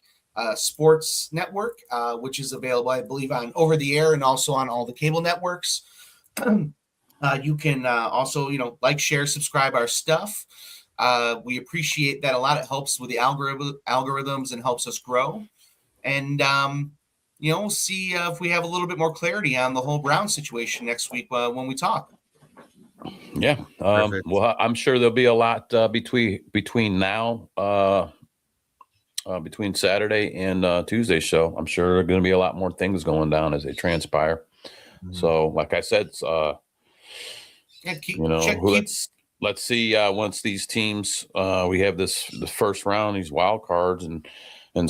Sports Network, which is available, I believe, on over the air and also on all the cable networks. You can also, like, share, subscribe our stuff. We appreciate that a lot. It helps with the algorithms and helps us grow. And, we'll see if we have a little bit more clarity on the whole Brown situation next week when we talk. Yeah. Well, I'm sure there'll be a lot between now, between Saturday and Tuesday's show. I'm sure there are going to be a lot more things going down as they transpire. Mm-hmm. So, like I said, let's see once these teams we have the first round, these wild cards and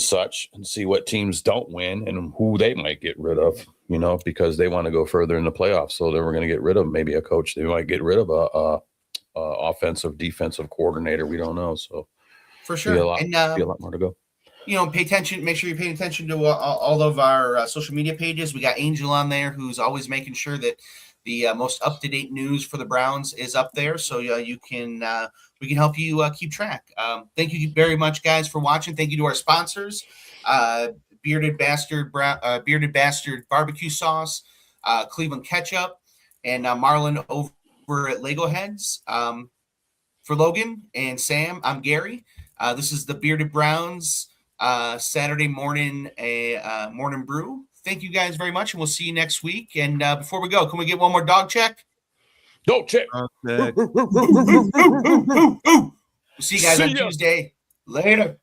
such, and see what teams don't win and who they might get rid of, because they want to go further in the playoffs. So then we're going to get rid of maybe a coach. They might get rid of a offensive, defensive coordinator. We don't know. So for sure, be a lot more to go. Pay attention. Make sure you're paying attention to all of our social media pages. We got Angel on there, who's always making sure that the most up-to-date news for the Browns is up there, so you can we can help you keep track. Thank you very much, guys, for watching. Thank you to our sponsors, Bearded Bastard Barbecue Sauce, Cleveland Ketchup, and Marlon over at Lego Heads. For Logan and Sam, I'm Gary. This is the Bearded Browns Saturday morning morning brew. thank you guys very much, and we'll see you next week. And before we go, can we get one more dog check? Don't check. We'll see you guys on Tuesday. Later.